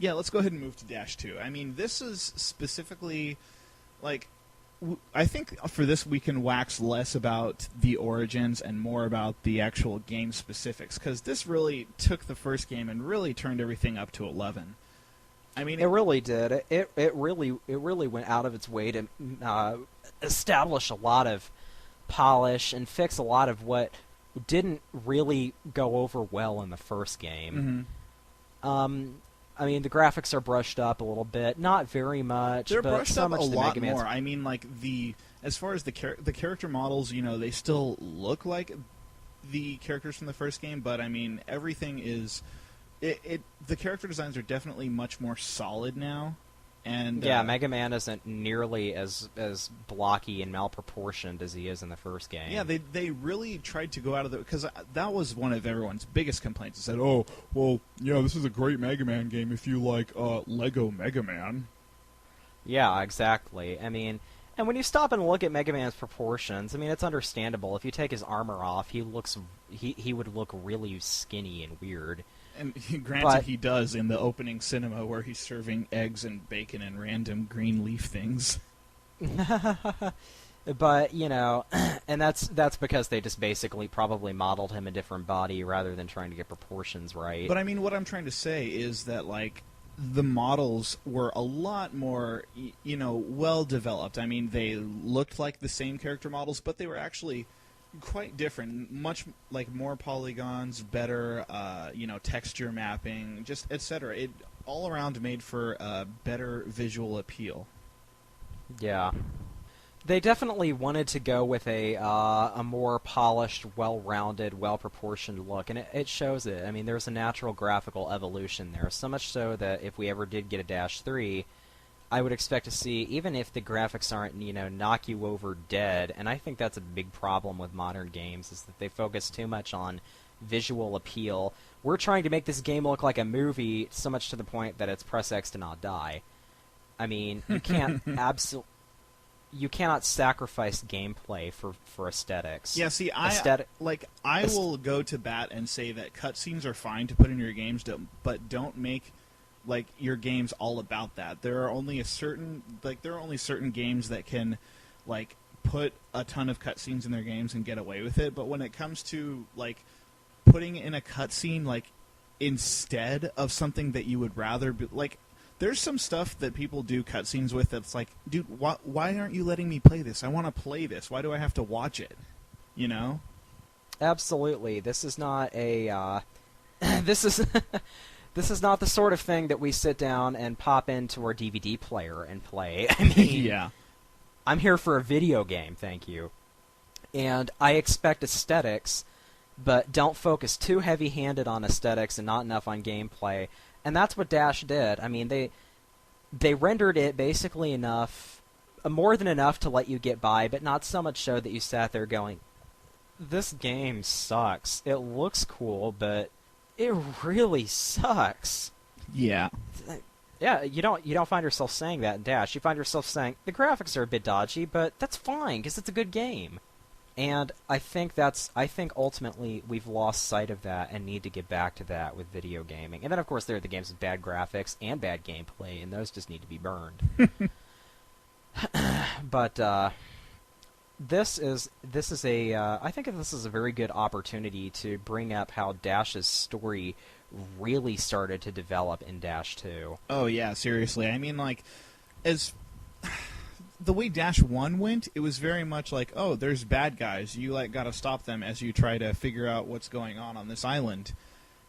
let's go ahead and move to Dash 2. I mean, this is specifically, like, I think for this we can wax less about the origins and more about the actual game specifics, because this really took the first game and really turned everything up to 11. I mean, it really did. It really went out of its way to establish a lot of polish and fix a lot of what didn't really go over well in the first game. Mm-hmm. I mean, the graphics are brushed up a little bit, not very much. They're but brushed so up much a the lot Mega Man's... more. I mean, like as far as the character models, they still look like the characters from the first game, but I mean, everything is. The character designs are definitely much more solid now. And yeah, Mega Man isn't nearly as blocky and malproportioned as he is in the first game. Yeah, they really tried to go out of the... Because that was one of everyone's biggest complaints. They said, oh, well, yeah, this is a great Mega Man game if you like Lego Mega Man. Yeah, exactly. I mean, and when you stop and look at Mega Man's proportions, I mean, it's understandable. If you take his armor off, he would look really skinny and weird. And granted, he does in the opening cinema where he's serving eggs and bacon and random green leaf things. But, and that's because they just basically probably modeled him a different body rather than trying to get proportions right. But I mean, what I'm trying to say is that, like, the models were a lot more, well developed. I mean, they looked like the same character models, but they were actually quite different, much like more polygons, better, texture mapping, just etc. It all around made for a better visual appeal. Yeah. They definitely wanted to go with a more polished, well-rounded, well-proportioned look, and it shows it. I mean, there's a natural graphical evolution there, so much so that if we ever did get a Dash 3, I would expect to see, even if the graphics aren't, knock you over dead, and I think that's a big problem with modern games, is that they focus too much on visual appeal. We're trying to make this game look like a movie, so much to the point that it's press X to not die. I mean, you can't you cannot sacrifice gameplay for aesthetics. Yeah, see, I will go to bat and say that cutscenes are fine to put in your games, but don't make your games all about that. There are only certain games that can put a ton of cutscenes in their games and get away with it. But when it comes to putting in a cutscene instead of something that you would rather be there's some stuff that people do cutscenes with that's like, dude, why aren't you letting me play this? I want to play this. Why do I have to watch it? You know? Absolutely. This is not a this is not the sort of thing that we sit down and pop into our DVD player and play. I mean, yeah. I'm here for a video game, thank you. And I expect aesthetics, but don't focus too heavy-handed on aesthetics and not enough on gameplay. And that's what Dash did. I mean, they rendered it basically enough, more than enough to let you get by, but not so much so that you sat there going, this game sucks. It looks cool, but it really sucks. Yeah. Yeah, you don't find yourself saying that in Dash. You find yourself saying, the graphics are a bit dodgy, but that's fine, because it's a good game. And I think ultimately we've lost sight of that and need to get back to that with video gaming. And then, of course, there are the games with bad graphics and bad gameplay, and those just need to be burned. But I think this is a very good opportunity to bring up how Dash's story really started to develop in Dash 2. Oh, yeah, seriously. I mean, as the way Dash 1 went, it was very much like, oh, there's bad guys. You, gotta stop them as you try to figure out what's going on this island.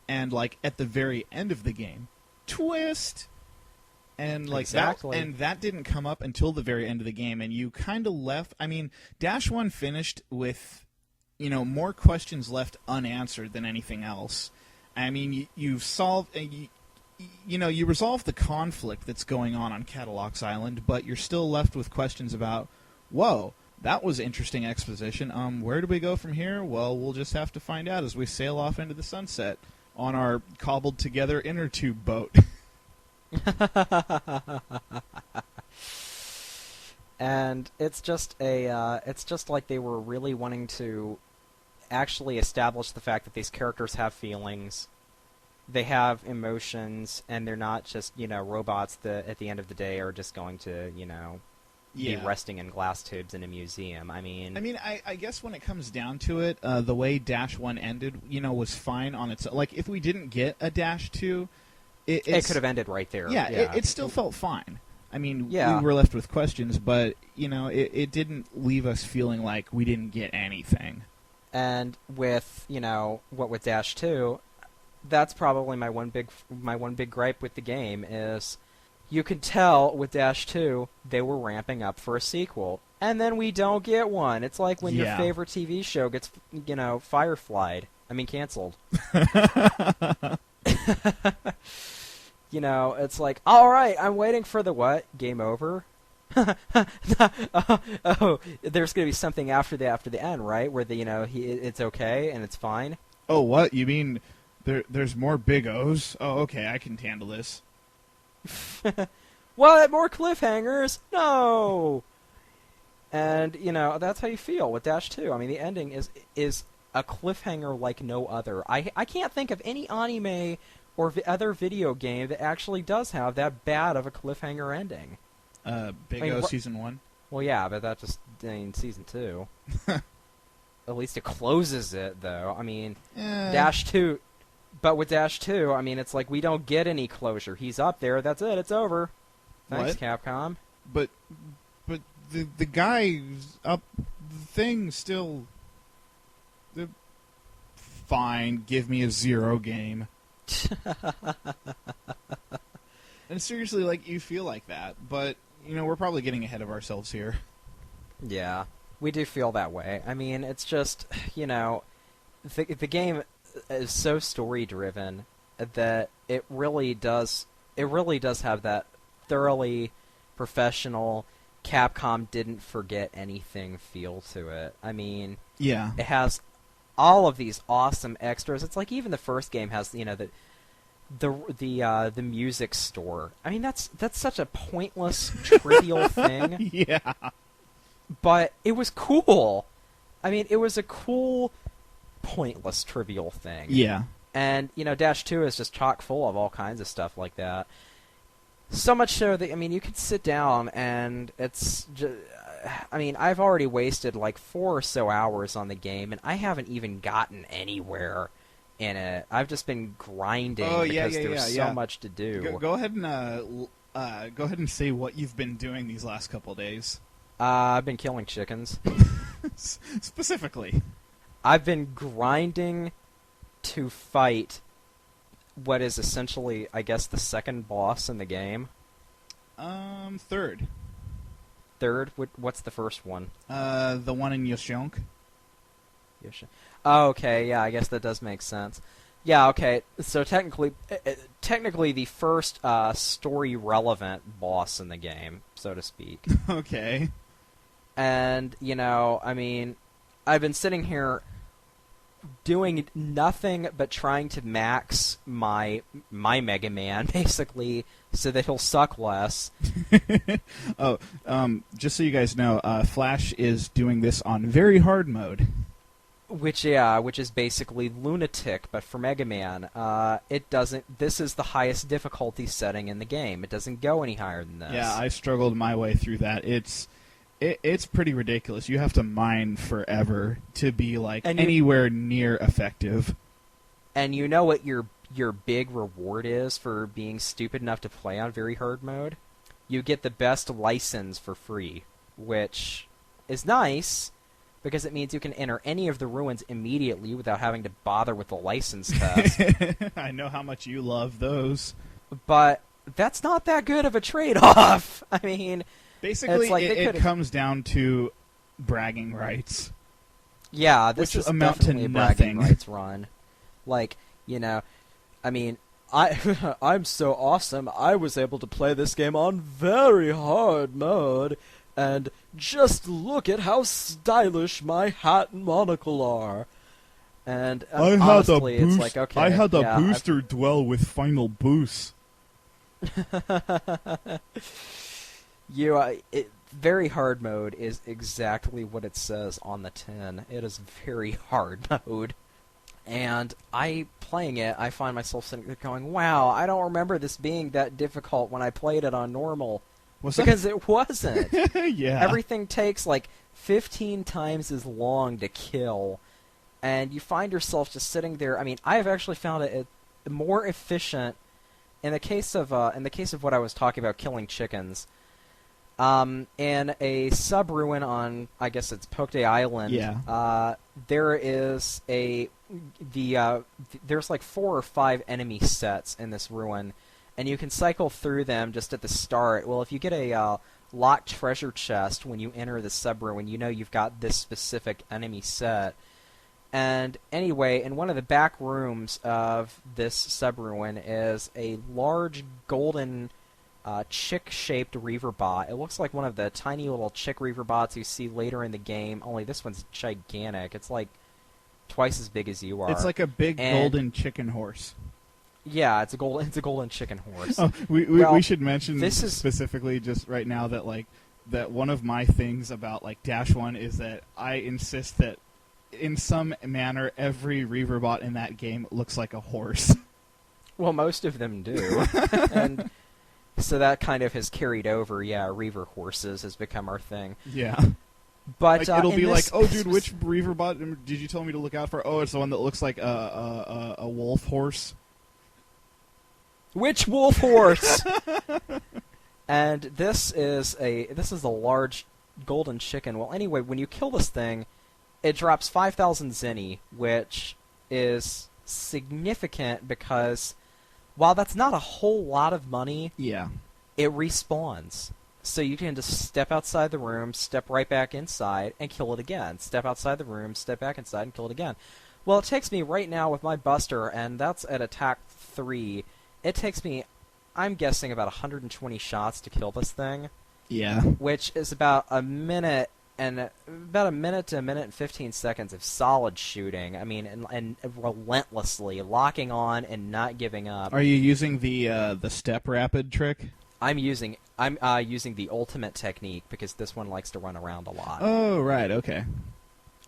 And, at the very end of the game, twist! And, exactly. that didn't come up until the very end of the game, and you kind of left... I mean, Dash 1 finished with, more questions left unanswered than anything else. I mean, you've solved... you resolve the conflict that's going on Catalog's Island, but you're still left with questions about, whoa, that was interesting exposition. Where do we go from here? Well, we'll just have to find out as we sail off into the sunset on our cobbled-together inner tube boat. And it's just like they were really wanting to actually establish the fact that these characters have feelings. They have emotions, and they're not just, robots that at the end of the day are just going to, be resting in glass tubes in a museum. I mean, I guess when it comes down to it, the way Dash 1 ended, was fine on its... if we didn't get a Dash 2... It could have ended right there. Yeah, it still felt fine. I mean, yeah. We were left with questions, but, it didn't leave us feeling like we didn't get anything. And with, what with Dash 2... That's probably my one big gripe with the game is you can tell with Dash 2 they were ramping up for a sequel, and then we don't get one. It's like when your favorite TV show gets, canceled. It's like, all right, I'm waiting for the what? Game over? Oh, there's going to be something after the end, right? Where it's okay and it's fine. Oh, what? You mean there's more big O's? Oh, okay, I can handle this. What? More cliffhangers? No! And, that's how you feel with Dash 2. I mean, the ending is a cliffhanger like no other. I can't think of any anime or other video game that actually does have that bad of a cliffhanger ending. Big O Season 1? Well, yeah, but that just Season 2. At least it closes it, though. I mean, Dash 2... But with Dash 2, I mean, it's like we don't get any closure. He's up there. That's it. It's over. Thanks, what? Capcom. But the guy up the thing still... Fine, give me a 0 game. And seriously, you feel like that. But, we're probably getting ahead of ourselves here. Yeah, we do feel that way. I mean, it's just, the game is so story driven that it really does have that thoroughly professional Capcom didn't forget anything feel to it. I mean, Yeah. it has all of these awesome extras. It's like even the first game has, the music store. I mean, that's such a pointless, trivial thing, Yeah. but it was cool. I mean, it was a cool, pointless, trivial thing. Yeah. And, Dash 2 is just chock full of all kinds of stuff like that. So much so that, I mean, you could sit down and it's just... I mean, I've already wasted like 4 or so hours on the game, and I haven't even gotten anywhere in it. I've just been grinding because there's so much to do. Go ahead and go ahead and say what you've been doing these last couple days. I've been killing chickens. Specifically. I've been grinding to fight what is essentially, I guess, the second boss in the game. Third. Third? What's the first one? The one in Yoshionk. Oh, okay, yeah, I guess that does make sense. Yeah, okay, so technically the first story-relevant boss in the game, so to speak. Okay. And, I mean, I've been sitting here doing nothing but trying to max my Mega Man, basically, so that he'll suck less. Oh, just so you guys know, Flash is doing this on very hard mode. Which is basically Lunatic, but for Mega Man. It doesn't... This is the highest difficulty setting in the game. It doesn't go any higher than this. Yeah, I struggled my way through that. It's pretty ridiculous. You have to mine forever to be anywhere near effective. And you know what your big reward is for being stupid enough to play on very hard mode? You get the best license for free, which is nice because it means you can enter any of the ruins immediately without having to bother with the license test. I know how much you love those. But that's not that good of a trade-off. I mean... Basically, it comes down to bragging rights. Yeah, this is amount definitely to a bragging nothing. rights run. I mean, I'm so awesome. I was able to play this game on very hard mode, and just look at how stylish my hat and monocle are. And honestly, it's like, okay, I had a booster duel with Final Boost. Very hard mode is exactly what it says on the tin. It is very hard mode. And playing it, I find myself sitting there going, wow, I don't remember this being that difficult when I played it on normal. Because it wasn't. Yeah. Everything takes like 15 times as long to kill. And you find yourself just sitting there. I mean, I have actually found it more efficient in the case of what I was talking about, killing chickens. In a sub-ruin on, I guess it's Poke Island, there is there's like 4 or 5 enemy sets in this ruin, and you can cycle through them just at the start. Well, if you get a locked treasure chest when you enter the sub-ruin, you know you've got this specific enemy set. And anyway, in one of the back rooms of this sub-ruin is a large golden... chick-shaped Reaver bot. It looks like one of the tiny little chick Reaver bots you see later in the game, only this one's gigantic. It's like twice as big as you are. It's like a big golden chicken horse. Yeah, it's a golden chicken horse. Oh, we should mention specifically just right now that one of my things about Dash 1 is that I insist that in some manner every Reaver bot in that game looks like a horse. Well, most of them do. And so that kind of has carried over. Yeah, Reaver horses has become our thing. Yeah. But it'll be like, oh, dude, which Reaver bot did you tell me to look out for? Oh, it's the one that looks like a wolf horse. Which wolf horse? And this is a large golden chicken. Well, anyway, when you kill this thing, it drops 5,000 zenny, which is significant because while that's not a whole lot of money, yeah, it respawns. So you can just step outside the room, step right back inside, and kill it again. Step outside the room, step back inside, and kill it again. Well, it takes me right now with my Buster, and that's at attack 3. It takes me, I'm guessing, about 120 shots to kill this thing. Yeah. Which is about a minute to a minute and 15 seconds of solid shooting. I mean, and relentlessly locking on and not giving up. Are you using the step rapid trick? I'm using the ultimate technique because this one likes to run around a lot. Oh, right, okay.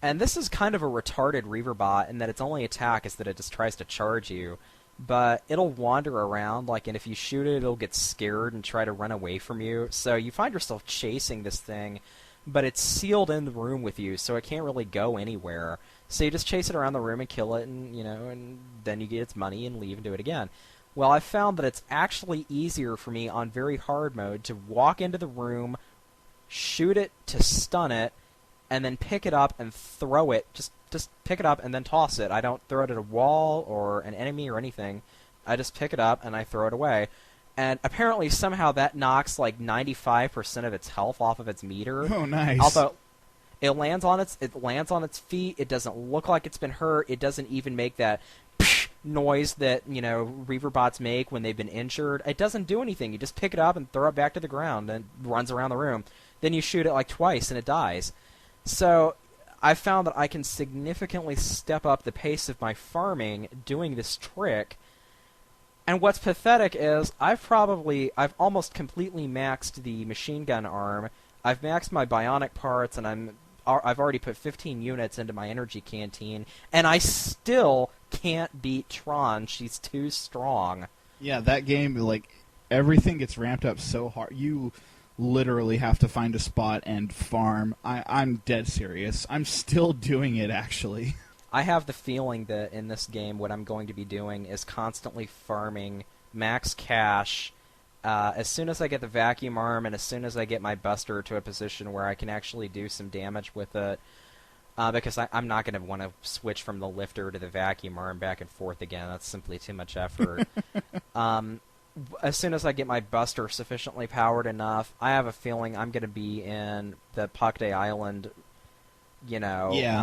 And this is kind of a retarded Reaver bot in that its only attack is that it just tries to charge you. But it'll wander around, and if you shoot it, it'll get scared and try to run away from you. So you find yourself chasing this thing, but it's sealed in the room with you, so it can't really go anywhere. So you just chase it around the room and kill it, and and then you get its money and leave and do it again. Well, I found that it's actually easier for me on very hard mode to walk into the room, shoot it to stun it, and then pick it up and throw it. Just pick it up and then toss it. I don't throw it at a wall or an enemy or anything. I just pick it up and I throw it away. And apparently somehow that knocks 95% of its health off of its meter. Oh, nice. Although it lands on its feet. It doesn't look like it's been hurt. It doesn't even make that noise that Reaver bots make when they've been injured. It doesn't do anything. You just pick it up and throw it back to the ground and it runs around the room. Then you shoot it twice and it dies. So I found that I can significantly step up the pace of my farming doing this trick. And what's pathetic is I've almost completely maxed the machine gun arm. I've maxed my bionic parts, and I've already put 15 units into my energy canteen, and I still can't beat Tron. She's too strong. Yeah, that game, everything gets ramped up so hard. You literally have to find a spot and farm. I'm dead serious. I'm still doing it, actually. I have the feeling that in this game what I'm going to be doing is constantly farming max cash. As soon as I get the vacuum arm and as soon as I get my Buster to a position where I can actually do some damage with it, because I'm not going to want to switch from the lifter to the vacuum arm back and forth again. That's simply too much effort. As soon as I get my Buster sufficiently powered enough, I have a feeling I'm going to be in the Puck Day Island,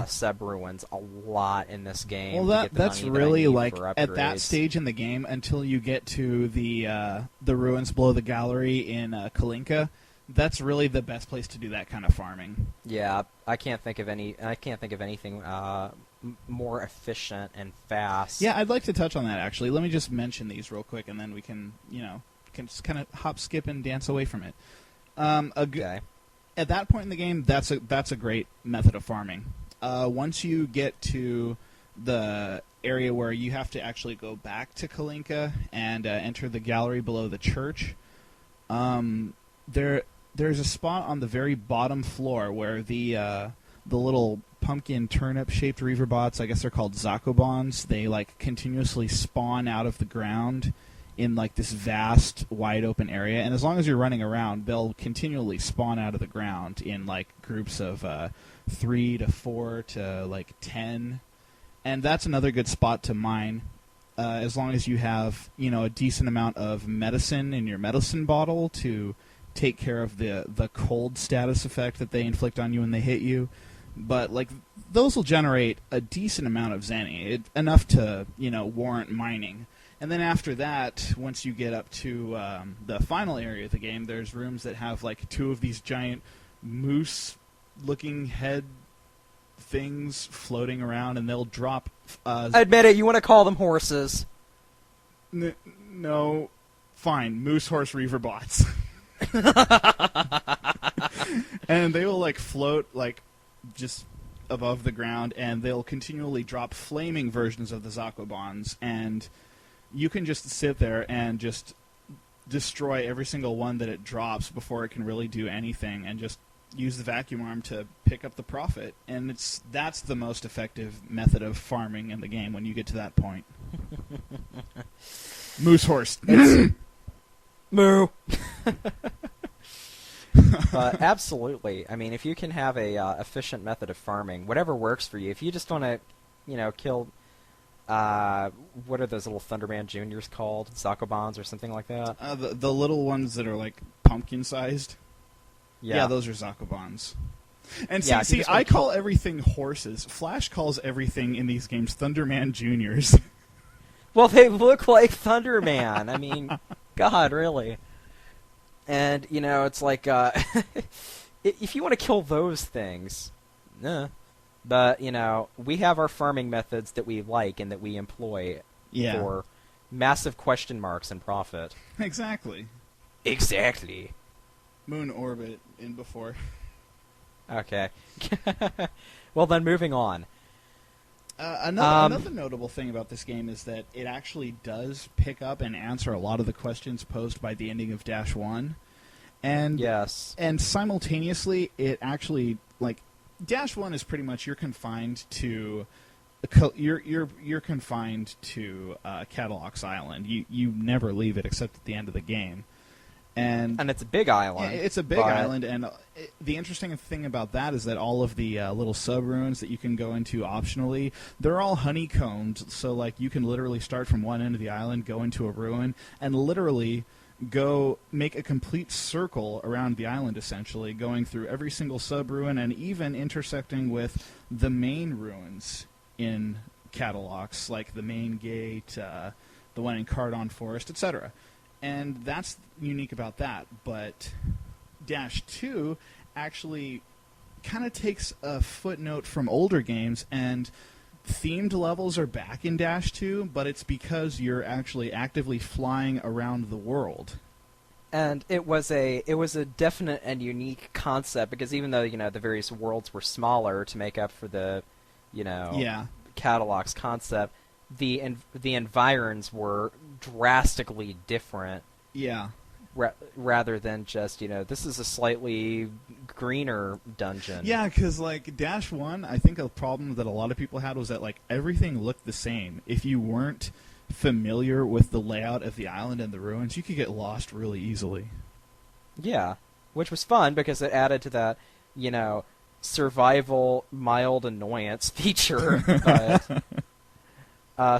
sub-ruins a lot in this game. Well, that's really at that stage in the game until you get to the ruins below the gallery in Kalinka. That's really the best place to do that kind of farming. Yeah, I can't think of anything more efficient and fast. Yeah, I'd like to touch on that actually. Let me just mention these real quick, and then we can just kind of hop, skip, and dance away from it. Okay. At that point in the game, that's a great method of farming. Once you get to the area where you have to actually go back to Kalinka and enter the gallery below the church, there's a spot on the very bottom floor where the little pumpkin turnip-shaped Reaver bots, I guess they're called Zakobons, they continuously spawn out of the ground in this vast, wide-open area. And as long as you're running around, they'll continually spawn out of the ground in groups of 3 to 4 to 10. And that's another good spot to mine. As long as you have a decent amount of medicine in your medicine bottle to take care of the cold status effect that they inflict on you when they hit you. But those will generate a decent amount of Zenny, enough to warrant mining. And then after that, once you get up to the final area of the game, there's rooms that have 2 of these giant moose-looking head things floating around, and they'll drop. Admit it, you want to call them horses? No, fine, moose horse Reaver bots. And they will float just above the ground, and they'll continually drop flaming versions of the Zakobons, and you can just sit there and just destroy every single one that it drops before it can really do anything, and just use the vacuum arm to pick up the profit. And that's the most effective method of farming in the game when you get to that point. Moose horse. Moo. Absolutely. I mean, if you can have a efficient method of farming, whatever works for you. If you just want to, kill, what are those little Thunderman Juniors called? Zakobons or something like that? The little ones that are pumpkin-sized. Yeah, those are Zakobans. And Yeah, see, I call everything horses. Flash calls everything in these games Thunderman Juniors. Well, they look like Thunderman. I mean, God, really. And, you know, it's like, if you want to kill those things, but, you know, we have our farming methods that we like and that we employ for massive question marks and profit. Exactly. Moon orbit in before. Okay. Well, then, moving on. Another notable thing about this game is that it actually does pick up and answer a lot of the questions posed by the ending of Dash 1. And yes. And simultaneously, it actually, like, Dash 1 is pretty much you're confined to Catalog's Island. You never leave it except at the end of the game. And it's a big island. Yeah, it's a big island, and the interesting thing about that is that all of the little sub-ruins that you can go into optionally, they're all honeycombed, so like you can literally start from one end of the island, go into a ruin, and literally go make a complete circle around the island, essentially, going through every single sub-ruin and even intersecting with the main ruins in Catalogs, like the main gate, the one in Cardon Forest, etc. And that's unique about that, but Dash 2 actually kind of takes a footnote from older games, and themed levels are back in Dash 2, but it's because you're actually actively flying around the world. And it was a definite and unique concept, because even though, you know, the various worlds were smaller to make up for the, you know, Catalog's concept, the environs were drastically different. Yeah. Rather than just, you know, this is a slightly greener dungeon. Yeah, because, like, Dash 1, I think a problem that a lot of people had was that, like, everything looked the same. If you weren't familiar with the layout of the island and the ruins, you could get lost really easily. Yeah, which was fun because it added to that, you know, survival mild annoyance feature, but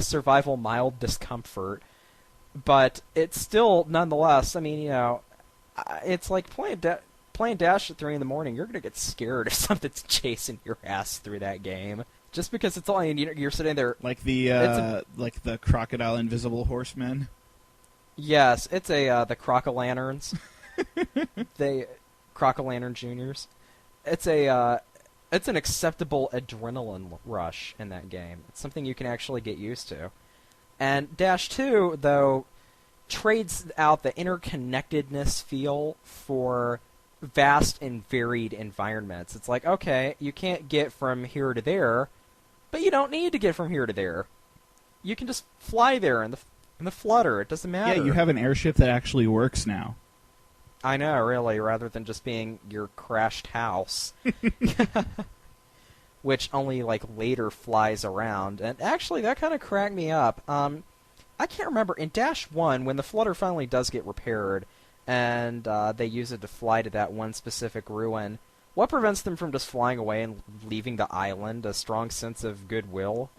survival mild discomfort. But it's still, nonetheless, I mean, you know, it's like playing Dash at 3 in the morning. You're going to get scared if something's chasing your ass through that game. Just because it's all, you're sitting there. Like the Crocodile Invisible Horsemen? Yes, it's the Crocolanterns. Crocolantern Juniors. It's an acceptable adrenaline rush in that game. It's something you can actually get used to. And Dash 2, though, trades out the interconnectedness feel for vast and varied environments. It's like, okay, you can't get from here to there, but you don't need to get from here to there. You can just fly there in the flutter. It doesn't matter. Yeah, you have an airship that actually works now. I know, really, rather than just being your crashed house. Which only, like, later flies around. And actually, that kind of cracked me up. I can't remember. In Dash 1, when the flutter finally does get repaired, and they use it to fly to that one specific ruin, what prevents them from just flying away and leaving the island? A strong sense of goodwill?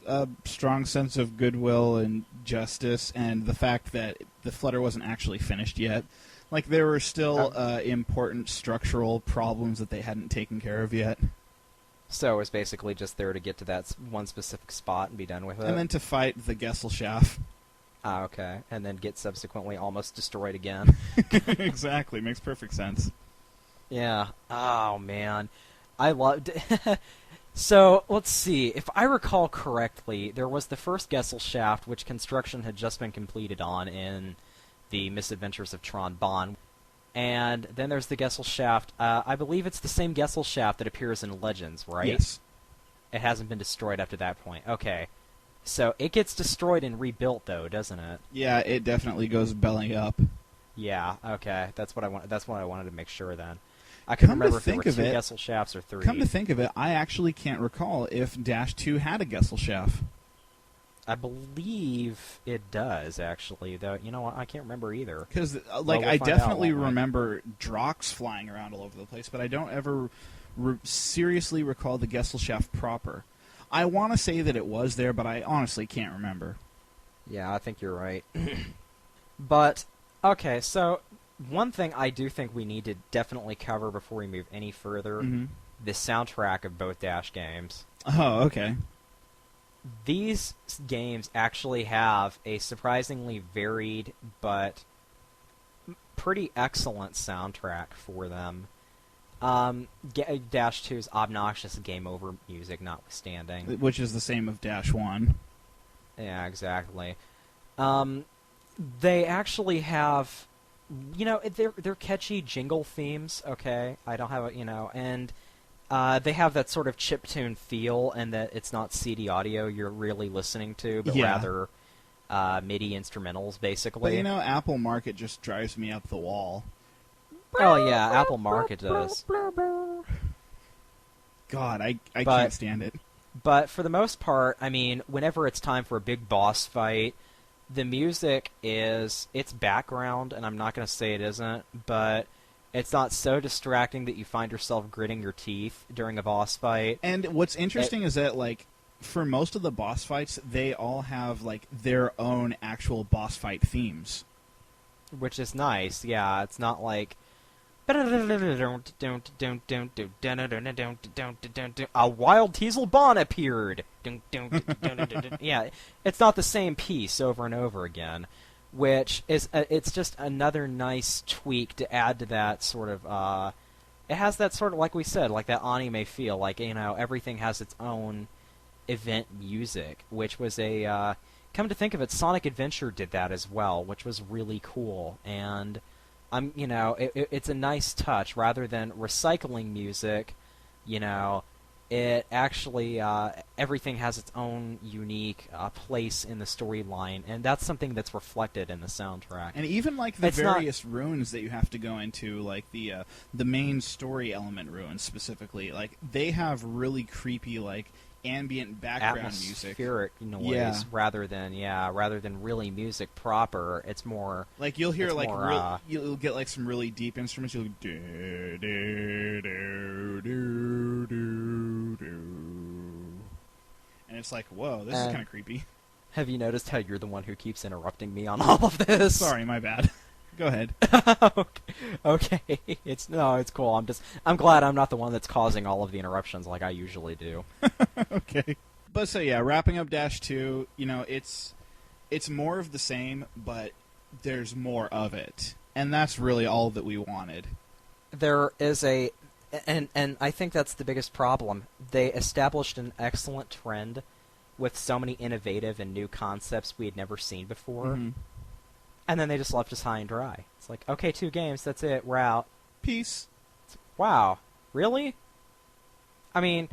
A strong sense of goodwill and justice, and the fact that the flutter wasn't actually finished yet. Like, there were still important structural problems that they hadn't taken care of yet. So it was basically just there to get to that one specific spot and be done with it? And then to fight the Gesellschaft. Ah, okay. And then get subsequently almost destroyed again. Exactly. Makes perfect sense. Yeah. Oh, man. I loved it. So, let's see. If I recall correctly, there was the first Gesellschaft, which construction had just been completed on in the Misadventures of Tron Bonne. And then there's the Gesellschaft. I believe it's the same Gesellschaft that appears in Legends, right? Yes. It hasn't been destroyed after that point. Okay. So it gets destroyed and rebuilt, though, doesn't it? Yeah, it definitely goes belly up. Yeah. Okay. That's what I wanted to make sure. Then I couldn't remember if there were 2 Gesellschafts or 3. Come to think of it, I actually can't recall if Dash 2 had a Gesellschaft. I believe it does, actually. Though, you know what? I can't remember either. Because, I definitely remember Drox flying around all over the place, but I don't ever seriously recall the Gesellschaft proper. I want to say that it was there, but I honestly can't remember. Yeah, I think you're right. But, okay, so one thing I do think we need to definitely cover before we move any further, the soundtrack of both Dash games. Oh, okay. These games actually have a surprisingly varied but pretty excellent soundtrack for them. Dash 2's obnoxious game over music notwithstanding. Which is the same of Dash 1. Yeah, exactly. They actually have, they're catchy jingle themes, okay? I don't have and they have that sort of chiptune feel, and that it's not CD audio you're really listening to, but rather MIDI instrumentals, basically. But Apple Market just drives me up the wall. Oh yeah, Apple Market does. God, I can't stand it. But for the most part, I mean, whenever it's time for a big boss fight, the music it's background, and I'm not going to say it isn't, but it's not so distracting that you find yourself gritting your teeth during a boss fight. And what's interesting is that, for most of the boss fights, they all have, their own actual boss fight themes. Which is nice, yeah. It's not like... A wild Teasel Bonne appeared! Yeah, it's not the same piece over and over again. Which is, it's just another nice tweak to add to that sort of, it has that sort of, like we said, like that anime feel, like, everything has its own event music, which was come to think of it, Sonic Adventure did that as well, which was really cool, and, it's a nice touch, rather than recycling music, it actually, everything has its own unique place in the storyline, and that's something that's reflected in the soundtrack. And even, the various runes that you have to go into, the main story element runes specifically, they have really creepy, ambient background music. Atmospheric noise, rather than really music proper. It's more... you'll hear, you'll get, some really deep instruments, you'll go... And it's like, whoa, this is kind of creepy. Have you noticed how you're the one who keeps interrupting me on all of this? Sorry, my bad. Go ahead. Okay. It's cool. I'm glad I'm not the one that's causing all of the interruptions like I usually do. Okay. But so yeah, wrapping up Dash 2, it's more of the same, but there's more of it. And that's really all that we wanted. There is and I think that's the biggest problem. They established an excellent trend with so many innovative and new concepts we had never seen before. Mm-hmm. And then they just left us high and dry. It's like, okay, 2 games, that's it, we're out. Peace. Wow. Really? I mean,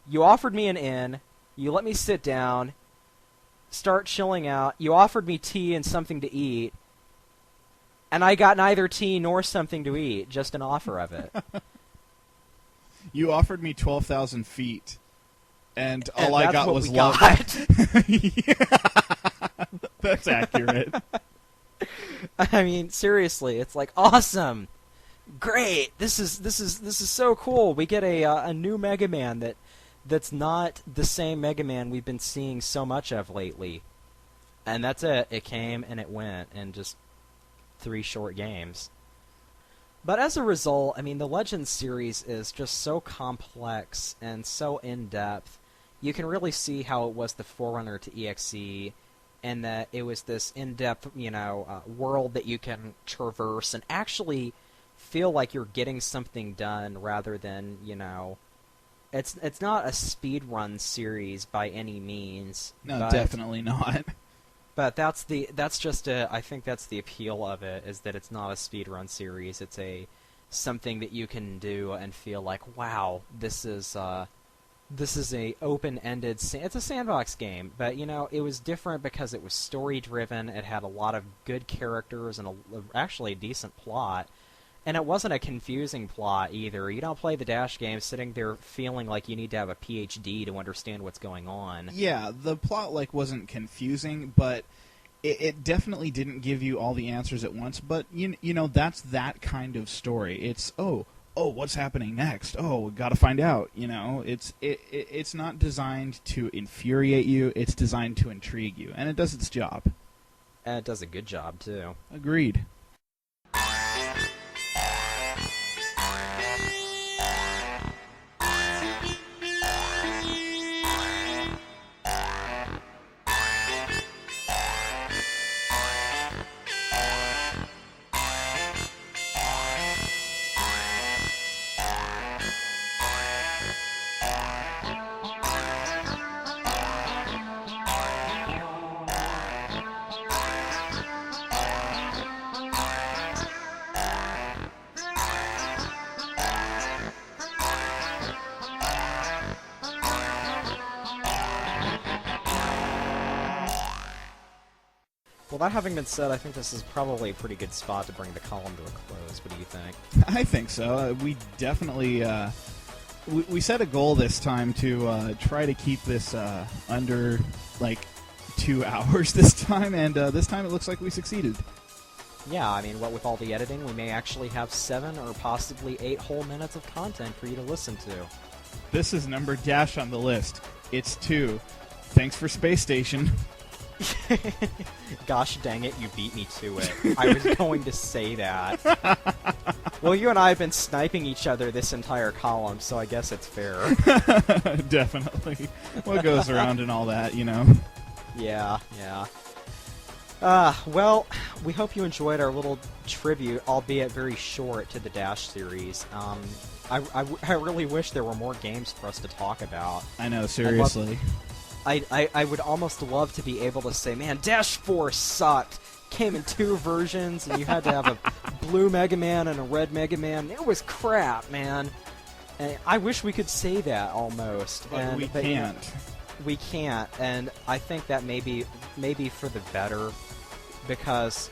you offered me an inn, you let me sit down, start chilling out, you offered me tea and something to eat, and I got neither tea nor something to eat, just an offer of it. You offered me 12,000 feet, and all I got was love. Yeah. That's accurate. I mean, seriously, it's like, awesome, great. This is so cool. We get a new Mega Man that's not the same Mega Man we've been seeing so much of lately, and that's it. It came and it went in just 3 short games. But as a result, I mean, the Legends series is just so complex and so in-depth. You can really see how it was the forerunner to EXE, and that it was this in-depth, world that you can traverse and actually feel like you're getting something done rather than, it's not a speedrun series by any means. No, definitely not. But I think that's the appeal of it, is that it's not a speedrun series. It's something that you can do and feel like, wow, this is a open-ended... It's a sandbox game, but, it was different because it was story-driven, it had a lot of good characters, and actually a decent plot. And it wasn't a confusing plot, either. You don't play the Dash game sitting there feeling like you need to have a PhD to understand what's going on. Yeah, the plot, wasn't confusing, but it definitely didn't give you all the answers at once, but, that's that kind of story. It's, oh, what's happening next? Oh, we gotta find out. It's not designed to infuriate you. It's designed to intrigue you, and it does its job. And it does a good job too. Agreed. Well, that having been said, I think this is probably a pretty good spot to bring the column to a close. What do you think? I think so. We definitely we set a goal this time to try to keep this under like 2 hours this time, and this time it looks like we succeeded. Yeah, I mean, what with all the editing, we may actually have 7 or possibly 8 whole minutes of content for you to listen to. This is number dash on the list. It's 2. Thanks for Space Station. Gosh dang it, you beat me to it. I was going to say that. Well, you and I have been sniping each other this entire column, so I guess it's fair. Definitely. What goes around and all that, you know. Yeah. Well, we hope you enjoyed our little tribute, albeit very short, to the Dash series. I really wish there were more games for us to talk about. I know, seriously. I would almost love to be able to say, man, Dash 4 sucked. Came in 2 versions, and you had to have a blue Mega Man and a red Mega Man. It was crap, man. And I wish we could say that almost. But we can't. We can't, and I think that maybe for the better, because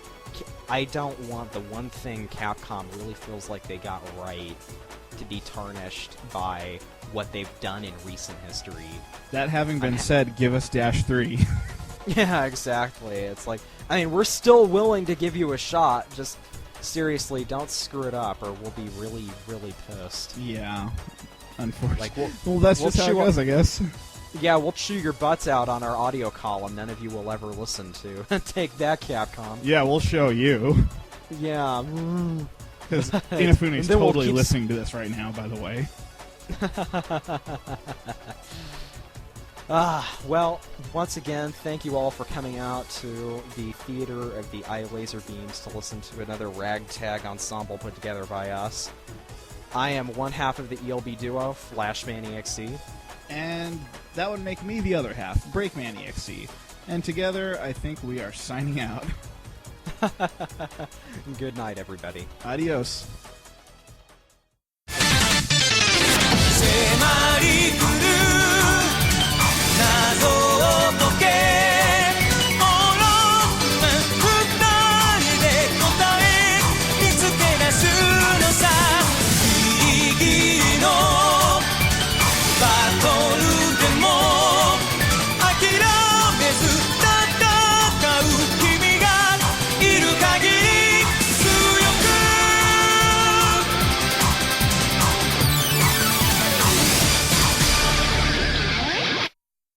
I don't want the one thing Capcom really feels like they got right to be tarnished by what they've done in recent history. That having been said, give us Dash 3. Yeah, exactly. It's like, I mean, we're still willing to give you a shot, just seriously, don't screw it up, or we'll be really, really pissed. Yeah, unfortunately. Like, well, that's just how it goes, I guess. Yeah, we'll chew your butts out on our audio column none of you will ever listen to. Take that, Capcom. Yeah, we'll show you. Yeah. Because Inafune's totally listening to this right now, by the way. Well, once again, thank you all for coming out to the Theater of the Eye Laser Beams to listen to another ragtag ensemble put together by us. I am one half of the ELB duo, Flashman EXE. And that would make me the other half, Breakman EXE. And together, I think we are signing out. Good night, everybody. Adios. 迫り来る